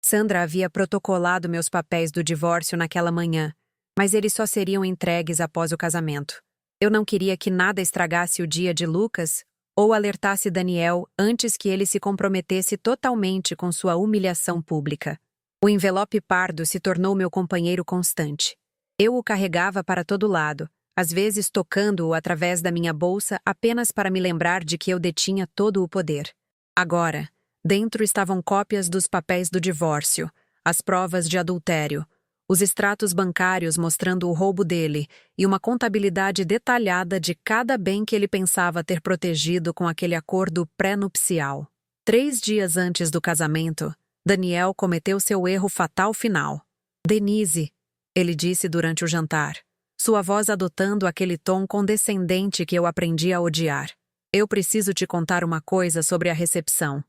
Sandra havia protocolado meus papéis do divórcio naquela manhã, mas eles só seriam entregues após o casamento. Eu não queria que nada estragasse o dia de Lucas ou alertasse Daniel antes que ele se comprometesse totalmente com sua humilhação pública. O envelope pardo se tornou meu companheiro constante. Eu o carregava para todo lado, às vezes tocando-o através da minha bolsa apenas para me lembrar de que eu detinha todo o poder. Agora, dentro estavam cópias dos papéis do divórcio, as provas de adultério, os extratos bancários mostrando o roubo dele e uma contabilidade detalhada de cada bem que ele pensava ter protegido com aquele acordo pré-nupcial. 3 dias antes do casamento, Daniel cometeu seu erro fatal final. Denise, ele disse durante o jantar, sua voz adotando aquele tom condescendente que eu aprendi a odiar. Eu preciso te contar uma coisa sobre a recepção.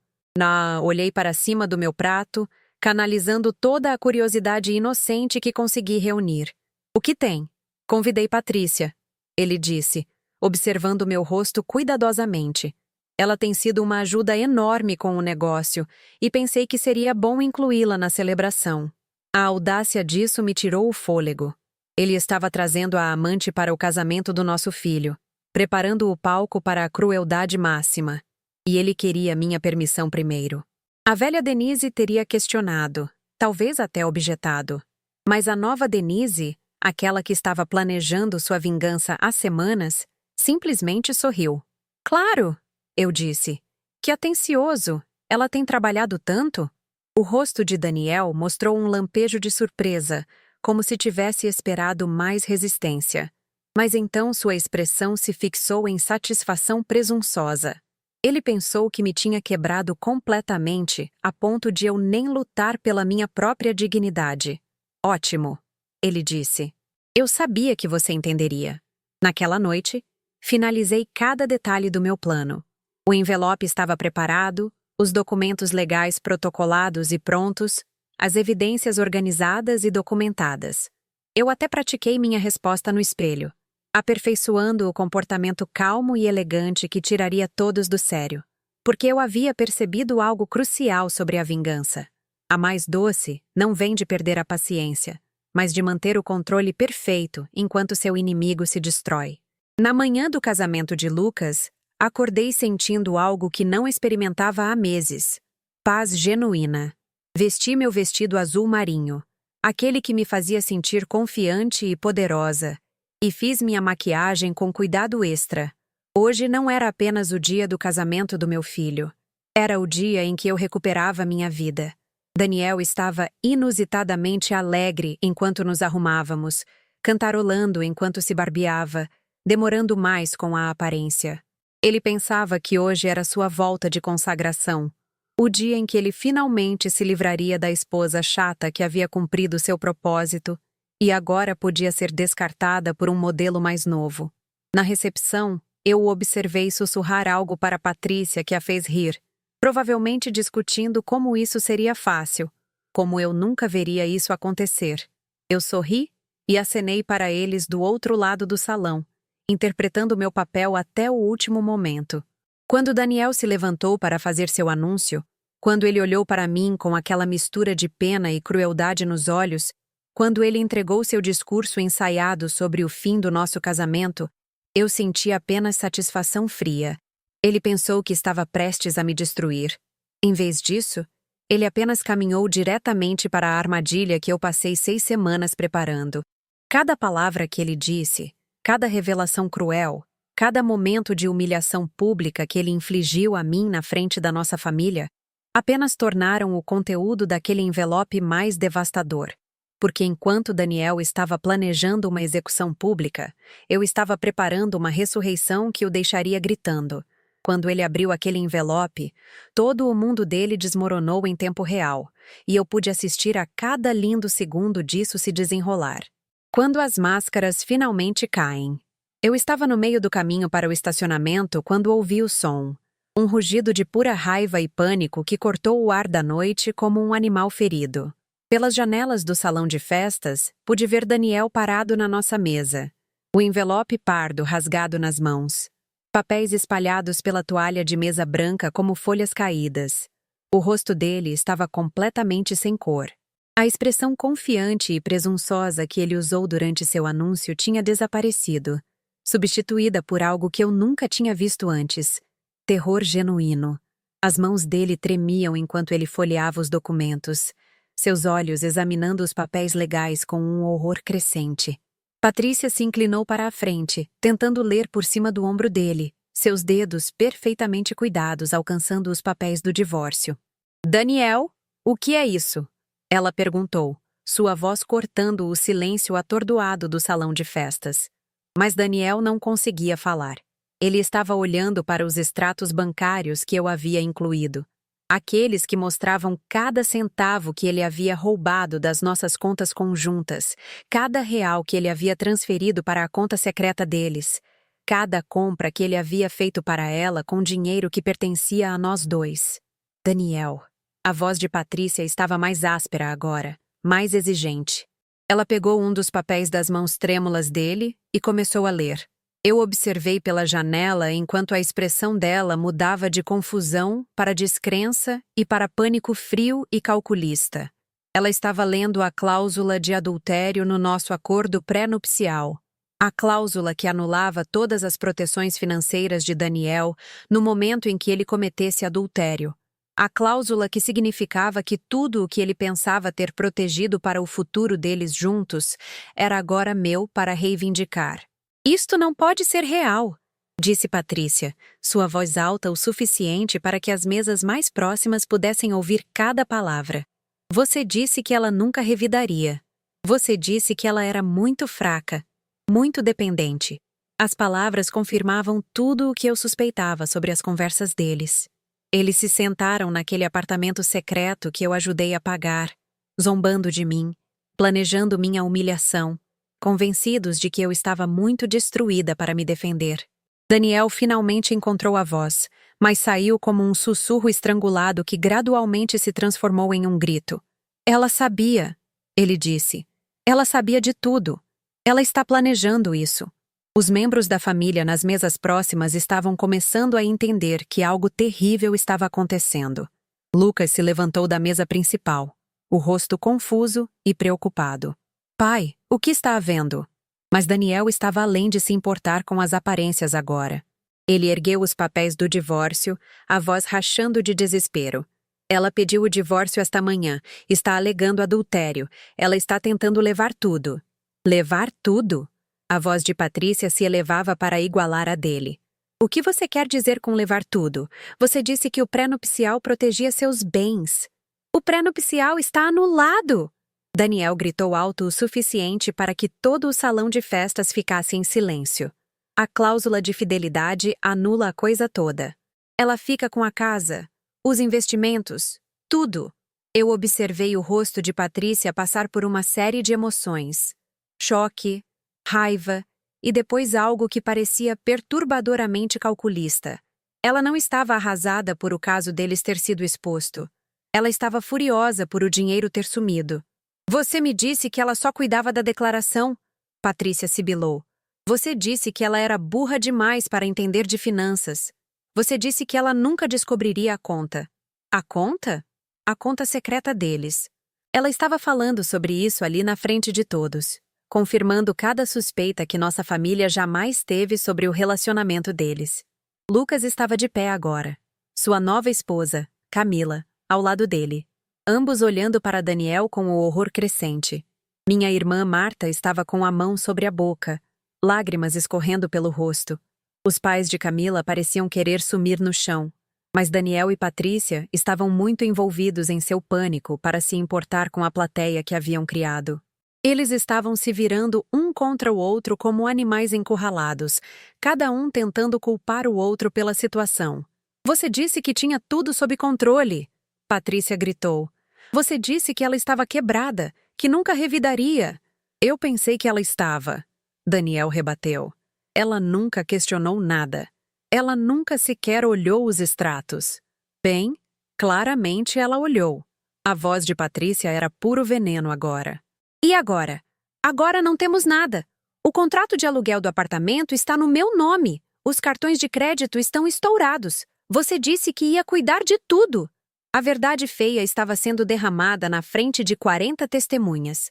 Olhei para cima do meu prato, canalizando toda a curiosidade inocente que consegui reunir. O que tem? Convidei Patrícia, ele disse, observando meu rosto cuidadosamente. Ela tem sido uma ajuda enorme com o negócio e pensei que seria bom incluí-la na celebração. A audácia disso me tirou o fôlego. Ele estava trazendo a amante para o casamento do nosso filho, preparando o palco para a crueldade máxima. E ele queria minha permissão primeiro. A velha Denise teria questionado, talvez até objetado. Mas a nova Denise, aquela que estava planejando sua vingança há semanas, simplesmente sorriu. Claro! Eu disse. Que atencioso! Ela tem trabalhado tanto? O rosto de Daniel mostrou um lampejo de surpresa, como se tivesse esperado mais resistência. Mas então sua expressão se fixou em satisfação presunçosa. Ele pensou que me tinha quebrado completamente, a ponto de eu nem lutar pela minha própria dignidade. Ótimo, ele disse. Eu sabia que você entenderia. Naquela noite, finalizei cada detalhe do meu plano. O envelope estava preparado, os documentos legais protocolados e prontos, as evidências organizadas e documentadas. Eu até pratiquei minha resposta no espelho, aperfeiçoando o comportamento calmo e elegante que tiraria todos do sério, porque eu havia percebido algo crucial sobre a vingança. A mais doce não vem de perder a paciência, mas de manter o controle perfeito enquanto seu inimigo se destrói. Na manhã do casamento de Lucas, acordei sentindo algo que não experimentava há meses. Paz genuína. Vesti meu vestido azul marinho, aquele que me fazia sentir confiante e poderosa, e fiz minha maquiagem com cuidado extra. Hoje não era apenas o dia do casamento do meu filho. Era o dia em que eu recuperava minha vida. Daniel estava inusitadamente alegre enquanto nos arrumávamos, cantarolando enquanto se barbeava, demorando mais com a aparência. Ele pensava que hoje era sua volta de consagração, o dia em que ele finalmente se livraria da esposa chata que havia cumprido seu propósito e agora podia ser descartada por um modelo mais novo. Na recepção, eu o observei sussurrar algo para Patrícia que a fez rir, provavelmente discutindo como isso seria fácil, como eu nunca veria isso acontecer. Eu sorri e acenei para eles do outro lado do salão, interpretando meu papel até o último momento. Quando Daniel se levantou para fazer seu anúncio, quando ele olhou para mim com aquela mistura de pena e crueldade nos olhos, quando ele entregou seu discurso ensaiado sobre o fim do nosso casamento, eu senti apenas satisfação fria. Ele pensou que estava prestes a me destruir. Em vez disso, ele apenas caminhou diretamente para a armadilha que eu passei 6 semanas preparando. Cada palavra que ele disse, cada revelação cruel, cada momento de humilhação pública que ele infligiu a mim na frente da nossa família, apenas tornaram o conteúdo daquele envelope mais devastador. Porque enquanto Daniel estava planejando uma execução pública, eu estava preparando uma ressurreição que o deixaria gritando. Quando ele abriu aquele envelope, todo o mundo dele desmoronou em tempo real, e eu pude assistir a cada lindo segundo disso se desenrolar. Quando as máscaras finalmente caem. Eu estava no meio do caminho para o estacionamento quando ouvi o som. Um rugido de pura raiva e pânico que cortou o ar da noite como um animal ferido. Pelas janelas do salão de festas, pude ver Daniel parado na nossa mesa. O envelope pardo rasgado nas mãos. Papéis espalhados pela toalha de mesa branca como folhas caídas. O rosto dele estava completamente sem cor. A expressão confiante e presunçosa que ele usou durante seu anúncio tinha desaparecido, substituída por algo que eu nunca tinha visto antes. Terror genuíno. As mãos dele tremiam enquanto ele folheava os documentos, seus olhos examinando os papéis legais com um horror crescente. Patrícia se inclinou para a frente, tentando ler por cima do ombro dele, seus dedos perfeitamente cuidados alcançando os papéis do divórcio. Daniel, o que é isso? Ela perguntou, sua voz cortando o silêncio atordoado do salão de festas. Mas Daniel não conseguia falar. Ele estava olhando para os extratos bancários que eu havia incluído. Aqueles que mostravam cada centavo que ele havia roubado das nossas contas conjuntas, cada real que ele havia transferido para a conta secreta deles, cada compra que ele havia feito para ela com dinheiro que pertencia a nós dois. Daniel. A voz de Patrícia estava mais áspera agora, mais exigente. Ela pegou um dos papéis das mãos trêmulas dele e começou a ler. Eu observei pela janela enquanto a expressão dela mudava de confusão para descrença e para pânico frio e calculista. Ela estava lendo a cláusula de adultério no nosso acordo pré-nupcial. A cláusula que anulava todas as proteções financeiras de Daniel no momento em que ele cometesse adultério. A cláusula que significava que tudo o que ele pensava ter protegido para o futuro deles juntos era agora meu para reivindicar. Isto não pode ser real, disse Patrícia, sua voz alta o suficiente para que as mesas mais próximas pudessem ouvir cada palavra. Você disse que ela nunca revidaria. Você disse que ela era muito fraca, muito dependente. As palavras confirmavam tudo o que eu suspeitava sobre as conversas deles. Eles se sentaram naquele apartamento secreto que eu ajudei a pagar, zombando de mim, planejando minha humilhação, convencidos de que eu estava muito destruída para me defender. Daniel finalmente encontrou a voz, mas saiu como um sussurro estrangulado que gradualmente se transformou em um grito. Ela sabia, ele disse. Ela sabia de tudo. Ela está planejando isso. Os membros da família nas mesas próximas estavam começando a entender que algo terrível estava acontecendo. Lucas se levantou da mesa principal, o rosto confuso e preocupado. Pai, o que está havendo? Mas Daniel estava além de se importar com as aparências agora. Ele ergueu os papéis do divórcio, a voz rachando de desespero. Ela pediu o divórcio esta manhã, está alegando adultério, ela está tentando levar tudo. Levar tudo? A voz de Patrícia se elevava para igualar a dele. O que você quer dizer com levar tudo? Você disse que o pré-nupcial protegia seus bens. O pré-nupcial está anulado! Daniel gritou alto o suficiente para que todo o salão de festas ficasse em silêncio. A cláusula de fidelidade anula a coisa toda. Ela fica com a casa, os investimentos, tudo. Eu observei o rosto de Patrícia passar por uma série de emoções. Choque, raiva e depois algo que parecia perturbadoramente calculista. Ela não estava arrasada por o caso deles ter sido exposto. Ela estava furiosa por o dinheiro ter sumido. Você me disse que ela só cuidava da declaração, Patrícia sibilou. Você disse que ela era burra demais para entender de finanças. Você disse que ela nunca descobriria a conta. A conta? A conta secreta deles. Ela estava falando sobre isso ali na frente de todos, confirmando cada suspeita que nossa família jamais teve sobre o relacionamento deles. Lucas estava de pé agora. Sua nova esposa, Camila, ao lado dele. Ambos olhando para Daniel com o horror crescente. Minha irmã Marta estava com a mão sobre a boca, lágrimas escorrendo pelo rosto. Os pais de Camila pareciam querer sumir no chão, mas Daniel e Patrícia estavam muito envolvidos em seu pânico para se importar com a plateia que haviam criado. Eles estavam se virando um contra o outro como animais encurralados, cada um tentando culpar o outro pela situação. Você disse que tinha tudo sob controle, Patrícia gritou. Você disse que ela estava quebrada, que nunca revidaria. Eu pensei que ela estava, Daniel rebateu. Ela nunca questionou nada. Ela nunca sequer olhou os extratos. Bem, claramente ela olhou. A voz de Patrícia era puro veneno agora. E agora? Agora não temos nada. O contrato de aluguel do apartamento está no meu nome. Os cartões de crédito estão estourados. Você disse que ia cuidar de tudo. A verdade feia estava sendo derramada na frente de 40 testemunhas.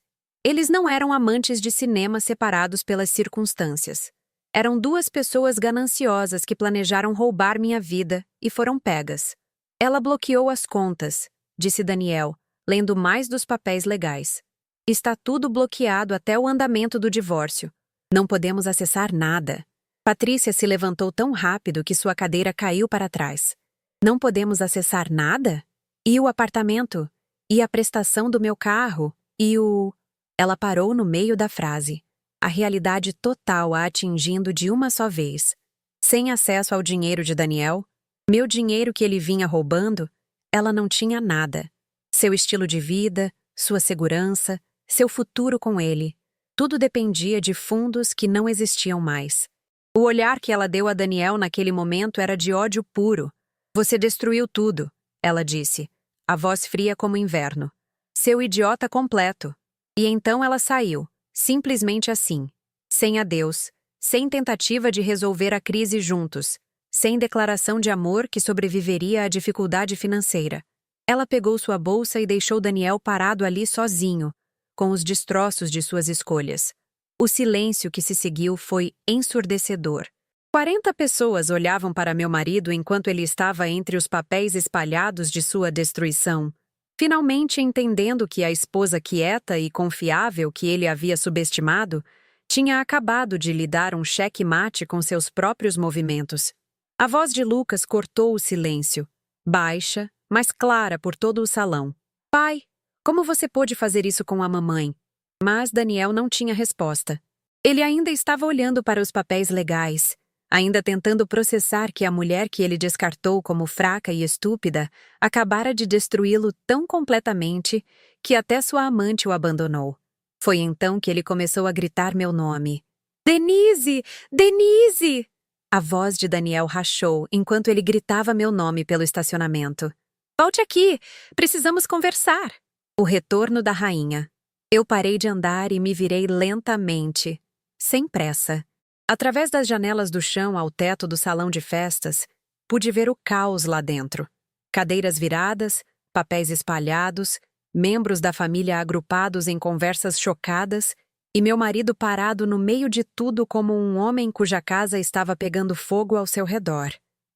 Eles não eram amantes de cinema separados pelas circunstâncias. Eram duas pessoas gananciosas que planejaram roubar minha vida e foram pegas. Ela bloqueou as contas, disse Daniel, lendo mais dos papéis legais. Está tudo bloqueado até o andamento do divórcio. Não podemos acessar nada. Patrícia se levantou tão rápido que sua cadeira caiu para trás. Não podemos acessar nada? E o apartamento? E a prestação do meu carro? E o... Ela parou no meio da frase. A realidade total a atingindo de uma só vez. Sem acesso ao dinheiro de Daniel, meu dinheiro que ele vinha roubando, ela não tinha nada. Seu estilo de vida, sua segurança, seu futuro com ele. Tudo dependia de fundos que não existiam mais. O olhar que ela deu a Daniel naquele momento era de ódio puro. Você destruiu tudo, ela disse, a voz fria como inverno. Seu idiota completo. E então ela saiu, simplesmente assim, sem adeus, sem tentativa de resolver a crise juntos, sem declaração de amor que sobreviveria à dificuldade financeira. Ela pegou sua bolsa e deixou Daniel parado ali sozinho, com os destroços de suas escolhas. O silêncio que se seguiu foi ensurdecedor. 40 pessoas olhavam para meu marido enquanto ele estava entre os papéis espalhados de sua destruição, finalmente entendendo que a esposa quieta e confiável que ele havia subestimado tinha acabado de lhe dar um cheque-mate com seus próprios movimentos. A voz de Lucas cortou o silêncio, baixa, mas clara por todo o salão. Pai, como você pôde fazer isso com a mamãe? Mas Daniel não tinha resposta. Ele ainda estava olhando para os papéis legais, ainda tentando processar que a mulher que ele descartou como fraca e estúpida acabara de destruí-lo tão completamente que até sua amante o abandonou. Foi então que ele começou a gritar meu nome. Denise! Denise! A voz de Daniel rachou enquanto ele gritava meu nome pelo estacionamento. Volte aqui! Precisamos conversar! O retorno da rainha. Eu parei de andar e me virei lentamente, sem pressa. Através das janelas do chão ao teto do salão de festas, pude ver o caos lá dentro. Cadeiras viradas, papéis espalhados, membros da família agrupados em conversas chocadas e meu marido parado no meio de tudo como um homem cuja casa estava pegando fogo ao seu redor.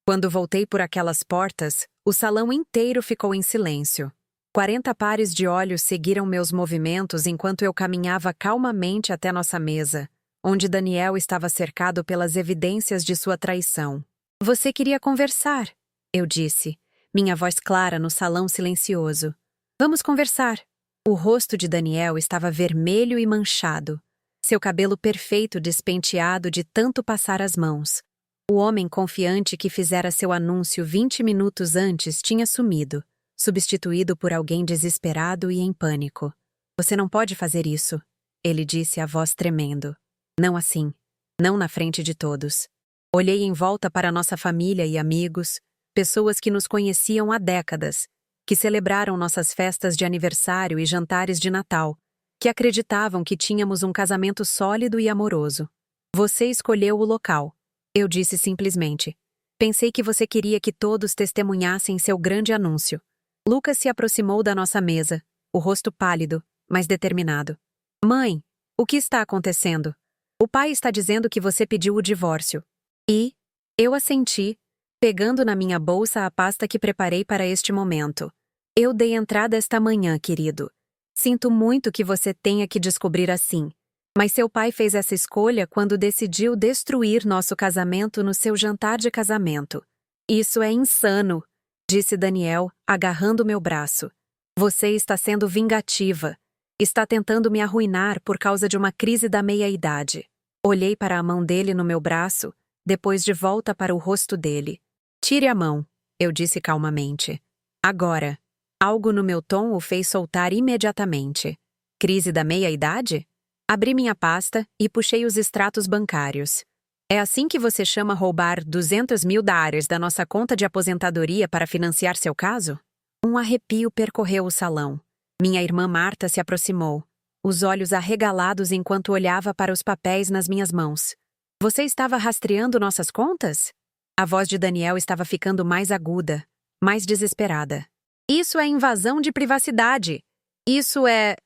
Quando voltei por aquelas portas, o salão inteiro ficou em silêncio. 40 pares de olhos seguiram meus movimentos enquanto eu caminhava calmamente até nossa mesa, onde Daniel estava cercado pelas evidências de sua traição. Você queria conversar, eu disse, minha voz clara no salão silencioso. Vamos conversar. O rosto de Daniel estava vermelho e manchado. seu cabelo perfeito despenteado de tanto passar as mãos. O homem confiante que fizera seu anúncio 20 minutos antes tinha sumido, substituído por alguém desesperado e em pânico. Você não pode fazer isso, ele disse, a voz tremendo. Não assim. Não na frente de todos. Olhei em volta para nossa família e amigos, pessoas que nos conheciam há décadas, que celebraram nossas festas de aniversário e jantares de Natal, que acreditavam que tínhamos um casamento sólido e amoroso. Você escolheu o local. Eu disse simplesmente. Pensei que você queria que todos testemunhassem seu grande anúncio. Lucas se aproximou da nossa mesa, o rosto pálido, mas determinado. Mãe, o que está acontecendo? O pai está dizendo que você pediu o divórcio. E eu assenti, pegando na minha bolsa a pasta que preparei para este momento. Eu dei entrada esta manhã, querido. Sinto muito que você tenha que descobrir assim. Mas seu pai fez essa escolha quando decidiu destruir nosso casamento no seu jantar de casamento. Isso é insano, disse Daniel, agarrando meu braço. Você está sendo vingativa. Está tentando me arruinar por causa de uma crise da meia-idade. Olhei para a mão dele no meu braço, depois de volta para o rosto dele. Tire a mão, eu disse calmamente. Agora. Algo no meu tom o fez soltar imediatamente. Crise da meia-idade? Abri minha pasta e puxei os extratos bancários. É assim que você chama roubar $200.000 da nossa conta de aposentadoria para financiar seu caso? Um arrepio percorreu o salão. Minha irmã Marta se aproximou, os olhos arregalados enquanto olhava para os papéis nas minhas mãos. Você estava rastreando nossas contas? A voz de Daniel estava ficando mais aguda, mais desesperada. Isso é invasão de privacidade. Isso é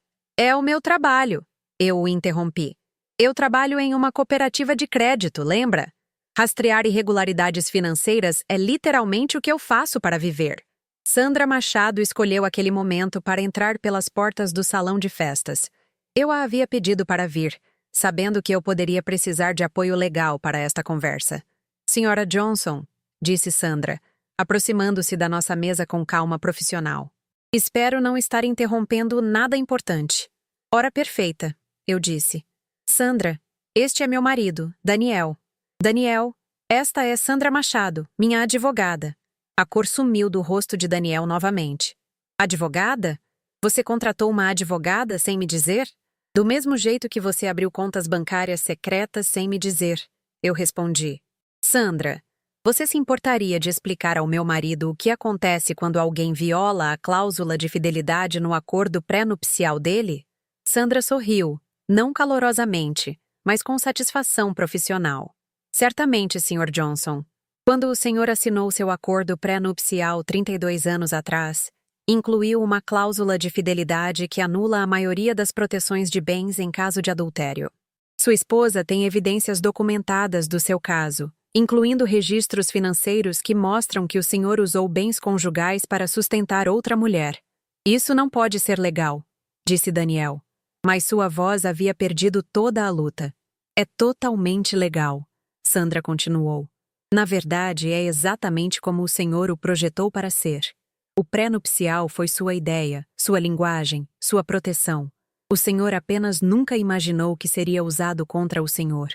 o meu trabalho. Eu o interrompi. Eu trabalho em uma cooperativa de crédito, lembra? Rastrear irregularidades financeiras é literalmente o que eu faço para viver. Sandra Machado escolheu aquele momento para entrar pelas portas do salão de festas. Eu a havia pedido para vir, sabendo que eu poderia precisar de apoio legal para esta conversa. Senhora Johnson, disse Sandra, aproximando-se da nossa mesa com calma profissional. Espero não estar interrompendo nada importante. Hora perfeita, eu disse. Sandra, este é meu marido, Daniel. Daniel, esta é Sandra Machado, minha advogada. A cor sumiu do rosto de Daniel novamente. Advogada? Você contratou uma advogada sem me dizer? Do mesmo jeito que você abriu contas bancárias secretas sem me dizer, eu respondi. Sandra, você se importaria de explicar ao meu marido o que acontece quando alguém viola a cláusula de fidelidade no acordo pré-nupcial dele? Sandra sorriu, não calorosamente, mas com satisfação profissional. Certamente, Sr. Johnson. Quando o senhor assinou seu acordo pré-nupcial 32 anos atrás, incluiu uma cláusula de fidelidade que anula a maioria das proteções de bens em caso de adultério. Sua esposa tem evidências documentadas do seu caso, incluindo registros financeiros que mostram que o senhor usou bens conjugais para sustentar outra mulher. Isso não pode ser legal, disse Daniel, mas sua voz havia perdido toda a luta. É totalmente legal, Sandra continuou. Na verdade, é exatamente como o senhor o projetou para ser. O pré-nupcial foi sua ideia, sua linguagem, sua proteção. O senhor apenas nunca imaginou que seria usado contra o senhor.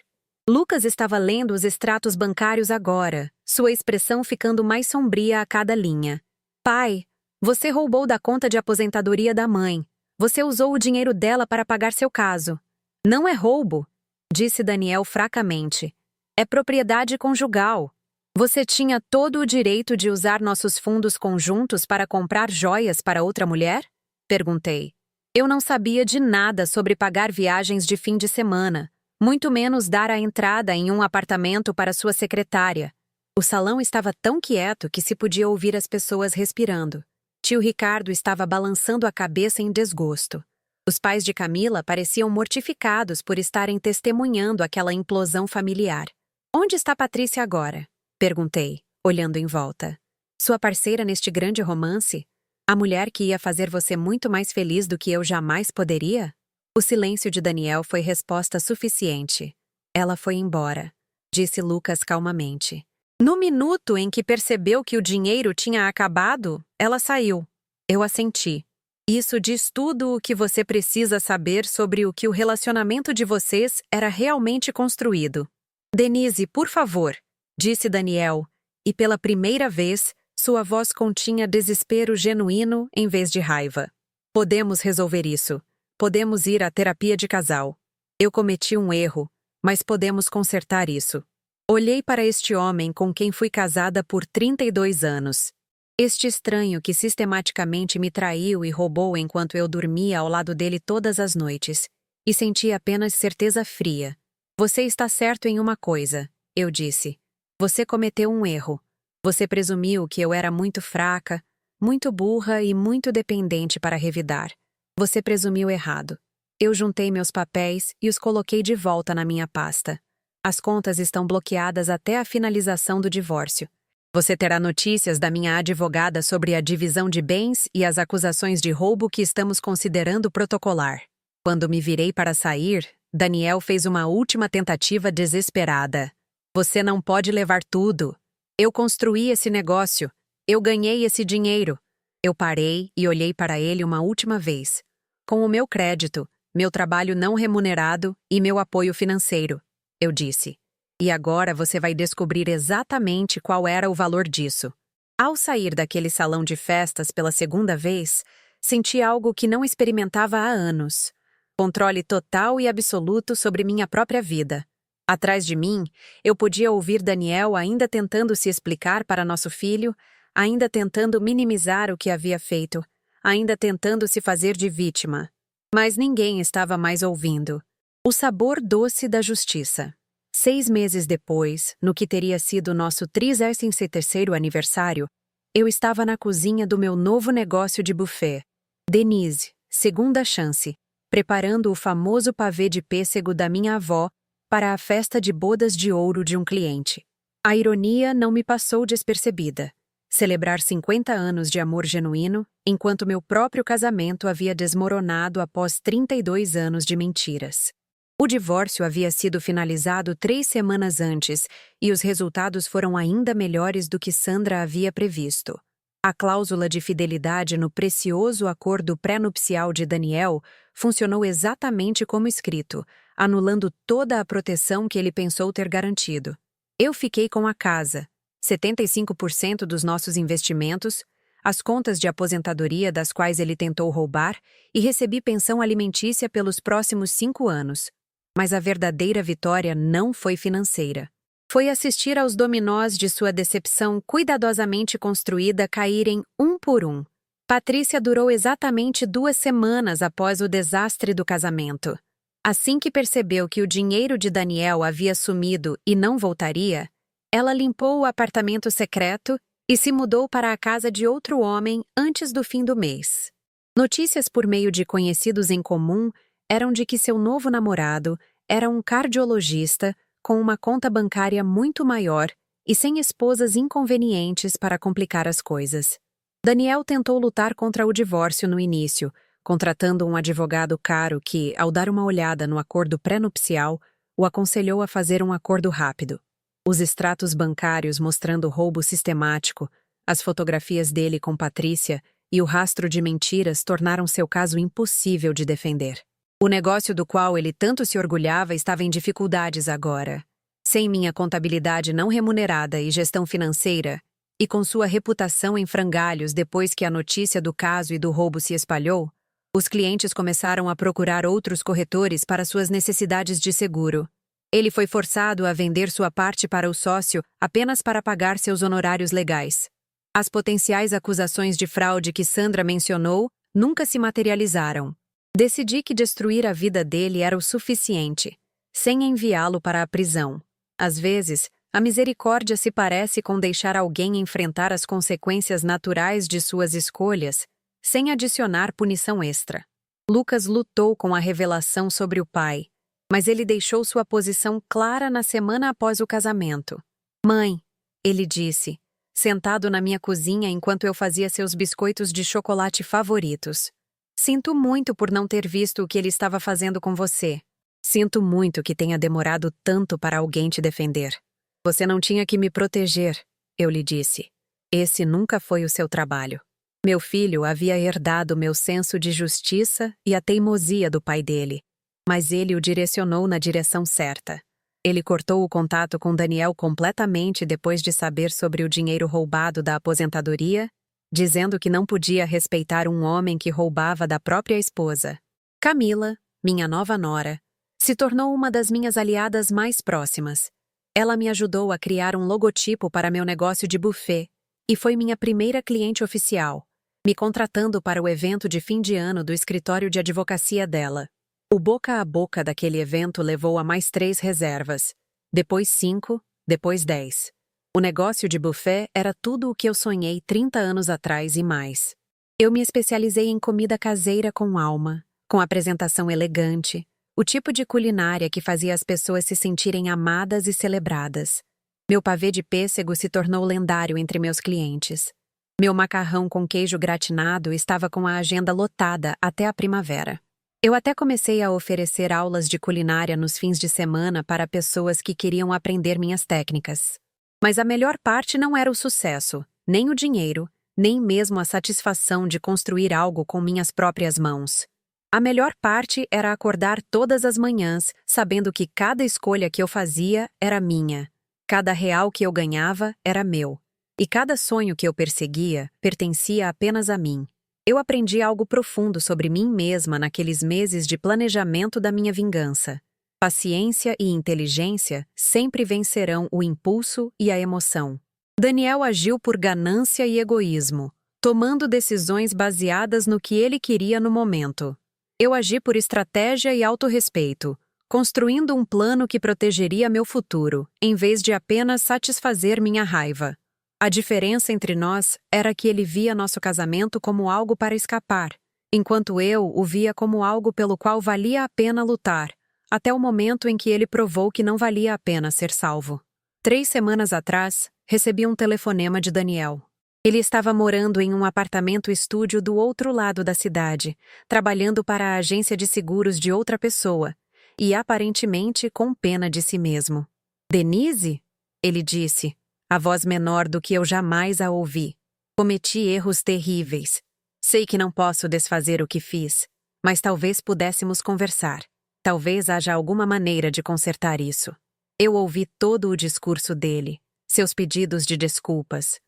Lucas estava lendo os extratos bancários agora, sua expressão ficando mais sombria a cada linha. Pai, você roubou da conta de aposentadoria da mãe. Você usou o dinheiro dela para pagar seu caso. Não é roubo, disse Daniel fracamente. É propriedade conjugal. Você tinha todo o direito de usar nossos fundos conjuntos para comprar joias para outra mulher? Perguntei. Eu não sabia de nada sobre pagar viagens de fim de semana, muito menos dar a entrada em um apartamento para sua secretária. O salão estava tão quieto que se podia ouvir as pessoas respirando. Tio Ricardo estava balançando a cabeça em desgosto. Os pais de Camila pareciam mortificados por estarem testemunhando aquela implosão familiar. Onde está Patrícia agora? Perguntei, olhando em volta. Sua parceira neste grande romance? A mulher que ia fazer você muito mais feliz do que eu jamais poderia? O silêncio de Daniel foi resposta suficiente. Ela foi embora, disse Lucas calmamente. No minuto em que percebeu que o dinheiro tinha acabado, ela saiu. Eu assenti. Isso diz tudo o que você precisa saber sobre o que o relacionamento de vocês era realmente construído. Denise, por favor, disse Daniel, e pela primeira vez, sua voz continha desespero genuíno em vez de raiva. Podemos resolver isso. Podemos ir à terapia de casal. Eu cometi um erro, mas podemos consertar isso. Olhei para este homem com quem fui casada por 32 anos. Este estranho que sistematicamente me traiu e roubou enquanto eu dormia ao lado dele todas as noites, e senti apenas certeza fria. Você está certo em uma coisa, eu disse. Você cometeu um erro. Você presumiu que eu era muito fraca, muito burra e muito dependente para revidar. Você presumiu errado. Eu juntei meus papéis e os coloquei de volta na minha pasta. As contas estão bloqueadas até a finalização do divórcio. Você terá notícias da minha advogada sobre a divisão de bens e as acusações de roubo que estamos considerando protocolar. Quando me virei para sair, Daniel fez uma última tentativa desesperada. Você não pode levar tudo. Eu construí esse negócio. Eu ganhei esse dinheiro. Eu parei e olhei para ele uma última vez. Com o meu crédito, meu trabalho não remunerado e meu apoio financeiro, eu disse. E agora você vai descobrir exatamente qual era o valor disso. Ao sair daquele salão de festas pela segunda vez, senti algo que não experimentava há anos. Controle total e absoluto sobre minha própria vida. Atrás de mim, eu podia ouvir Daniel ainda tentando se explicar para nosso filho, ainda tentando minimizar o que havia feito, ainda tentando se fazer de vítima. Mas ninguém estava mais ouvindo. O sabor doce da justiça. 6 meses depois, no que teria sido nosso 33º aniversário, eu estava na cozinha do meu novo negócio de buffet, Denise, segunda chance, preparando o famoso pavê de pêssego da minha avó para a festa de bodas de ouro de um cliente. A ironia não me passou despercebida. Celebrar 50 anos de amor genuíno, enquanto meu próprio casamento havia desmoronado após 32 anos de mentiras. O divórcio havia sido finalizado 3 semanas antes e os resultados foram ainda melhores do que Sandra havia previsto. A cláusula de fidelidade no precioso acordo pré-nupcial de Daniel funcionou exatamente como escrito, anulando toda a proteção que ele pensou ter garantido. Eu fiquei com a casa, 75% dos nossos investimentos, as contas de aposentadoria das quais ele tentou roubar e recebi pensão alimentícia pelos próximos 5 anos. Mas a verdadeira vitória não foi financeira. Foi assistir aos dominós de sua decepção cuidadosamente construída caírem um por um. Patrícia durou exatamente 2 semanas após o desastre do casamento. Assim que percebeu que o dinheiro de Daniel havia sumido e não voltaria, ela limpou o apartamento secreto e se mudou para a casa de outro homem antes do fim do mês. Notícias por meio de conhecidos em comum eram de que seu novo namorado era um cardiologista com uma conta bancária muito maior e sem esposas inconvenientes para complicar as coisas. Daniel tentou lutar contra o divórcio no início, contratando um advogado caro que, ao dar uma olhada no acordo pré-nupcial, o aconselhou a fazer um acordo rápido. Os extratos bancários mostrando roubo sistemático, as fotografias dele com Patrícia e o rastro de mentiras tornaram seu caso impossível de defender. O negócio do qual ele tanto se orgulhava estava em dificuldades agora. Sem minha contabilidade não remunerada e gestão financeira, e com sua reputação em frangalhos depois que a notícia do caso e do roubo se espalhou, os clientes começaram a procurar outros corretores para suas necessidades de seguro. Ele foi forçado a vender sua parte para o sócio apenas para pagar seus honorários legais. As potenciais acusações de fraude que Sandra mencionou nunca se materializaram. Decidi que destruir a vida dele era o suficiente, sem enviá-lo para a prisão. Às vezes, a misericórdia se parece com deixar alguém enfrentar as consequências naturais de suas escolhas, sem adicionar punição extra. Lucas lutou com a revelação sobre o pai, mas ele deixou sua posição clara na semana após o casamento. "Mãe", ele disse, sentado na minha cozinha enquanto eu fazia seus biscoitos de chocolate favoritos. "Sinto muito por não ter visto o que ele estava fazendo com você. Sinto muito que tenha demorado tanto para alguém te defender. Você não tinha que me proteger", eu lhe disse. "Esse nunca foi o seu trabalho." Meu filho havia herdado meu senso de justiça e a teimosia do pai dele, mas ele o direcionou na direção certa. Ele cortou o contato com Daniel completamente depois de saber sobre o dinheiro roubado da aposentadoria, dizendo que não podia respeitar um homem que roubava da própria esposa. Camila, minha nova nora, se tornou uma das minhas aliadas mais próximas. Ela me ajudou a criar um logotipo para meu negócio de buffet e foi minha primeira cliente oficial, me contratando para o evento de fim de ano do escritório de advocacia dela. O boca a boca daquele evento levou a mais 3 reservas, depois 5, depois 10. O negócio de buffet era tudo o que eu sonhei 30 anos atrás e mais. Eu me especializei em comida caseira com alma, com apresentação elegante, o tipo de culinária que fazia as pessoas se sentirem amadas e celebradas. Meu pavê de pêssego se tornou lendário entre meus clientes. Meu macarrão com queijo gratinado estava com a agenda lotada até a primavera. Eu até comecei a oferecer aulas de culinária nos fins de semana para pessoas que queriam aprender minhas técnicas. Mas a melhor parte não era o sucesso, nem o dinheiro, nem mesmo a satisfação de construir algo com minhas próprias mãos. A melhor parte era acordar todas as manhãs sabendo que cada escolha que eu fazia era minha, cada real que eu ganhava era meu, e cada sonho que eu perseguia pertencia apenas a mim. Eu aprendi algo profundo sobre mim mesma naqueles meses de planejamento da minha vingança. Paciência e inteligência sempre vencerão o impulso e a emoção. Daniel agiu por ganância e egoísmo, tomando decisões baseadas no que ele queria no momento. Eu agi por estratégia e autorrespeito, construindo um plano que protegeria meu futuro, em vez de apenas satisfazer minha raiva. A diferença entre nós era que ele via nosso casamento como algo para escapar, enquanto eu o via como algo pelo qual valia a pena lutar, até o momento em que ele provou que não valia a pena ser salvo. 3 semanas atrás, recebi um telefonema de Daniel. Ele estava morando em um apartamento-estúdio do outro lado da cidade, trabalhando para a agência de seguros de outra pessoa, e aparentemente com pena de si mesmo. "Denise?" ele disse, a voz menor do que eu jamais a ouvi. "Cometi erros terríveis. Sei que não posso desfazer o que fiz, mas talvez pudéssemos conversar. Talvez haja alguma maneira de consertar isso." Eu ouvi todo o discurso dele, seus pedidos de desculpas,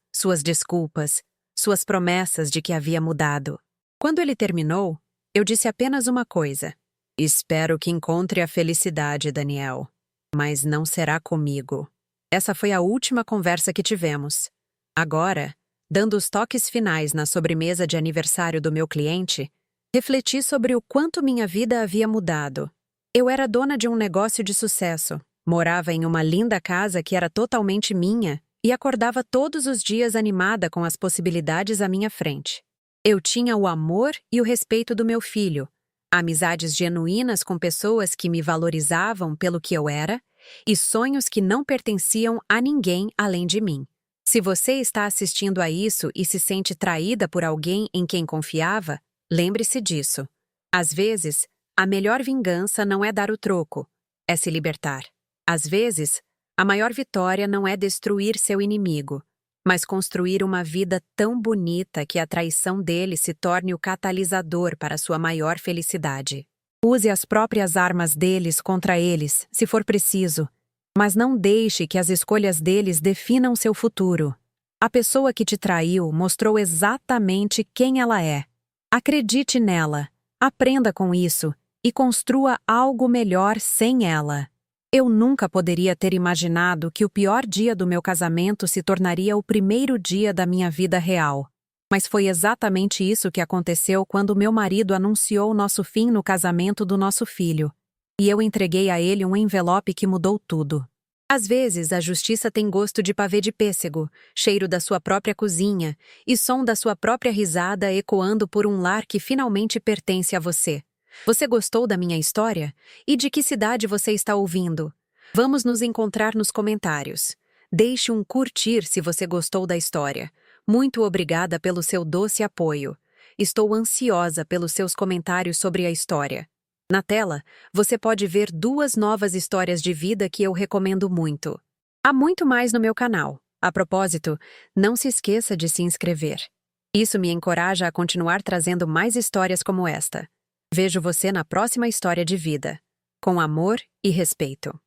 suas promessas de que havia mudado. Quando ele terminou, eu disse apenas uma coisa: "Espero que encontre a felicidade, Daniel, mas não será comigo." Essa foi a última conversa que tivemos. Agora, dando os toques finais na sobremesa de aniversário do meu cliente, refleti sobre o quanto minha vida havia mudado. Eu era dona de um negócio de sucesso, morava em uma linda casa que era totalmente minha e acordava todos os dias animada com as possibilidades à minha frente. Eu tinha o amor e o respeito do meu filho, amizades genuínas com pessoas que me valorizavam pelo que eu era, e sonhos que não pertenciam a ninguém além de mim. Se você está assistindo a isso e se sente traída por alguém em quem confiava, lembre-se disso. Às vezes, a melhor vingança não é dar o troco, é se libertar. Às vezes, a maior vitória não é destruir seu inimigo, mas construir uma vida tão bonita que a traição dele se torne o catalisador para sua maior felicidade. Use as próprias armas deles contra eles, se for preciso, mas não deixe que as escolhas deles definam seu futuro. A pessoa que te traiu mostrou exatamente quem ela é. Acredite nela, aprenda com isso e construa algo melhor sem ela. Eu nunca poderia ter imaginado que o pior dia do meu casamento se tornaria o primeiro dia da minha vida real. Mas foi exatamente isso que aconteceu quando meu marido anunciou nosso fim no casamento do nosso filho. E eu entreguei a ele um envelope que mudou tudo. Às vezes, a justiça tem gosto de pavê de pêssego, cheiro da sua própria cozinha e som da sua própria risada ecoando por um lar que finalmente pertence a você. Você gostou da minha história? E de que cidade você está ouvindo? Vamos nos encontrar nos comentários. Deixe um curtir se você gostou da história. Muito obrigada pelo seu doce apoio. Estou ansiosa pelos seus comentários sobre a história. Na tela, você pode ver 2 novas histórias de vida que eu recomendo muito. Há muito mais no meu canal. A propósito, não se esqueça de se inscrever. Isso me encoraja a continuar trazendo mais histórias como esta. Vejo você na próxima história de vida. Com amor e respeito.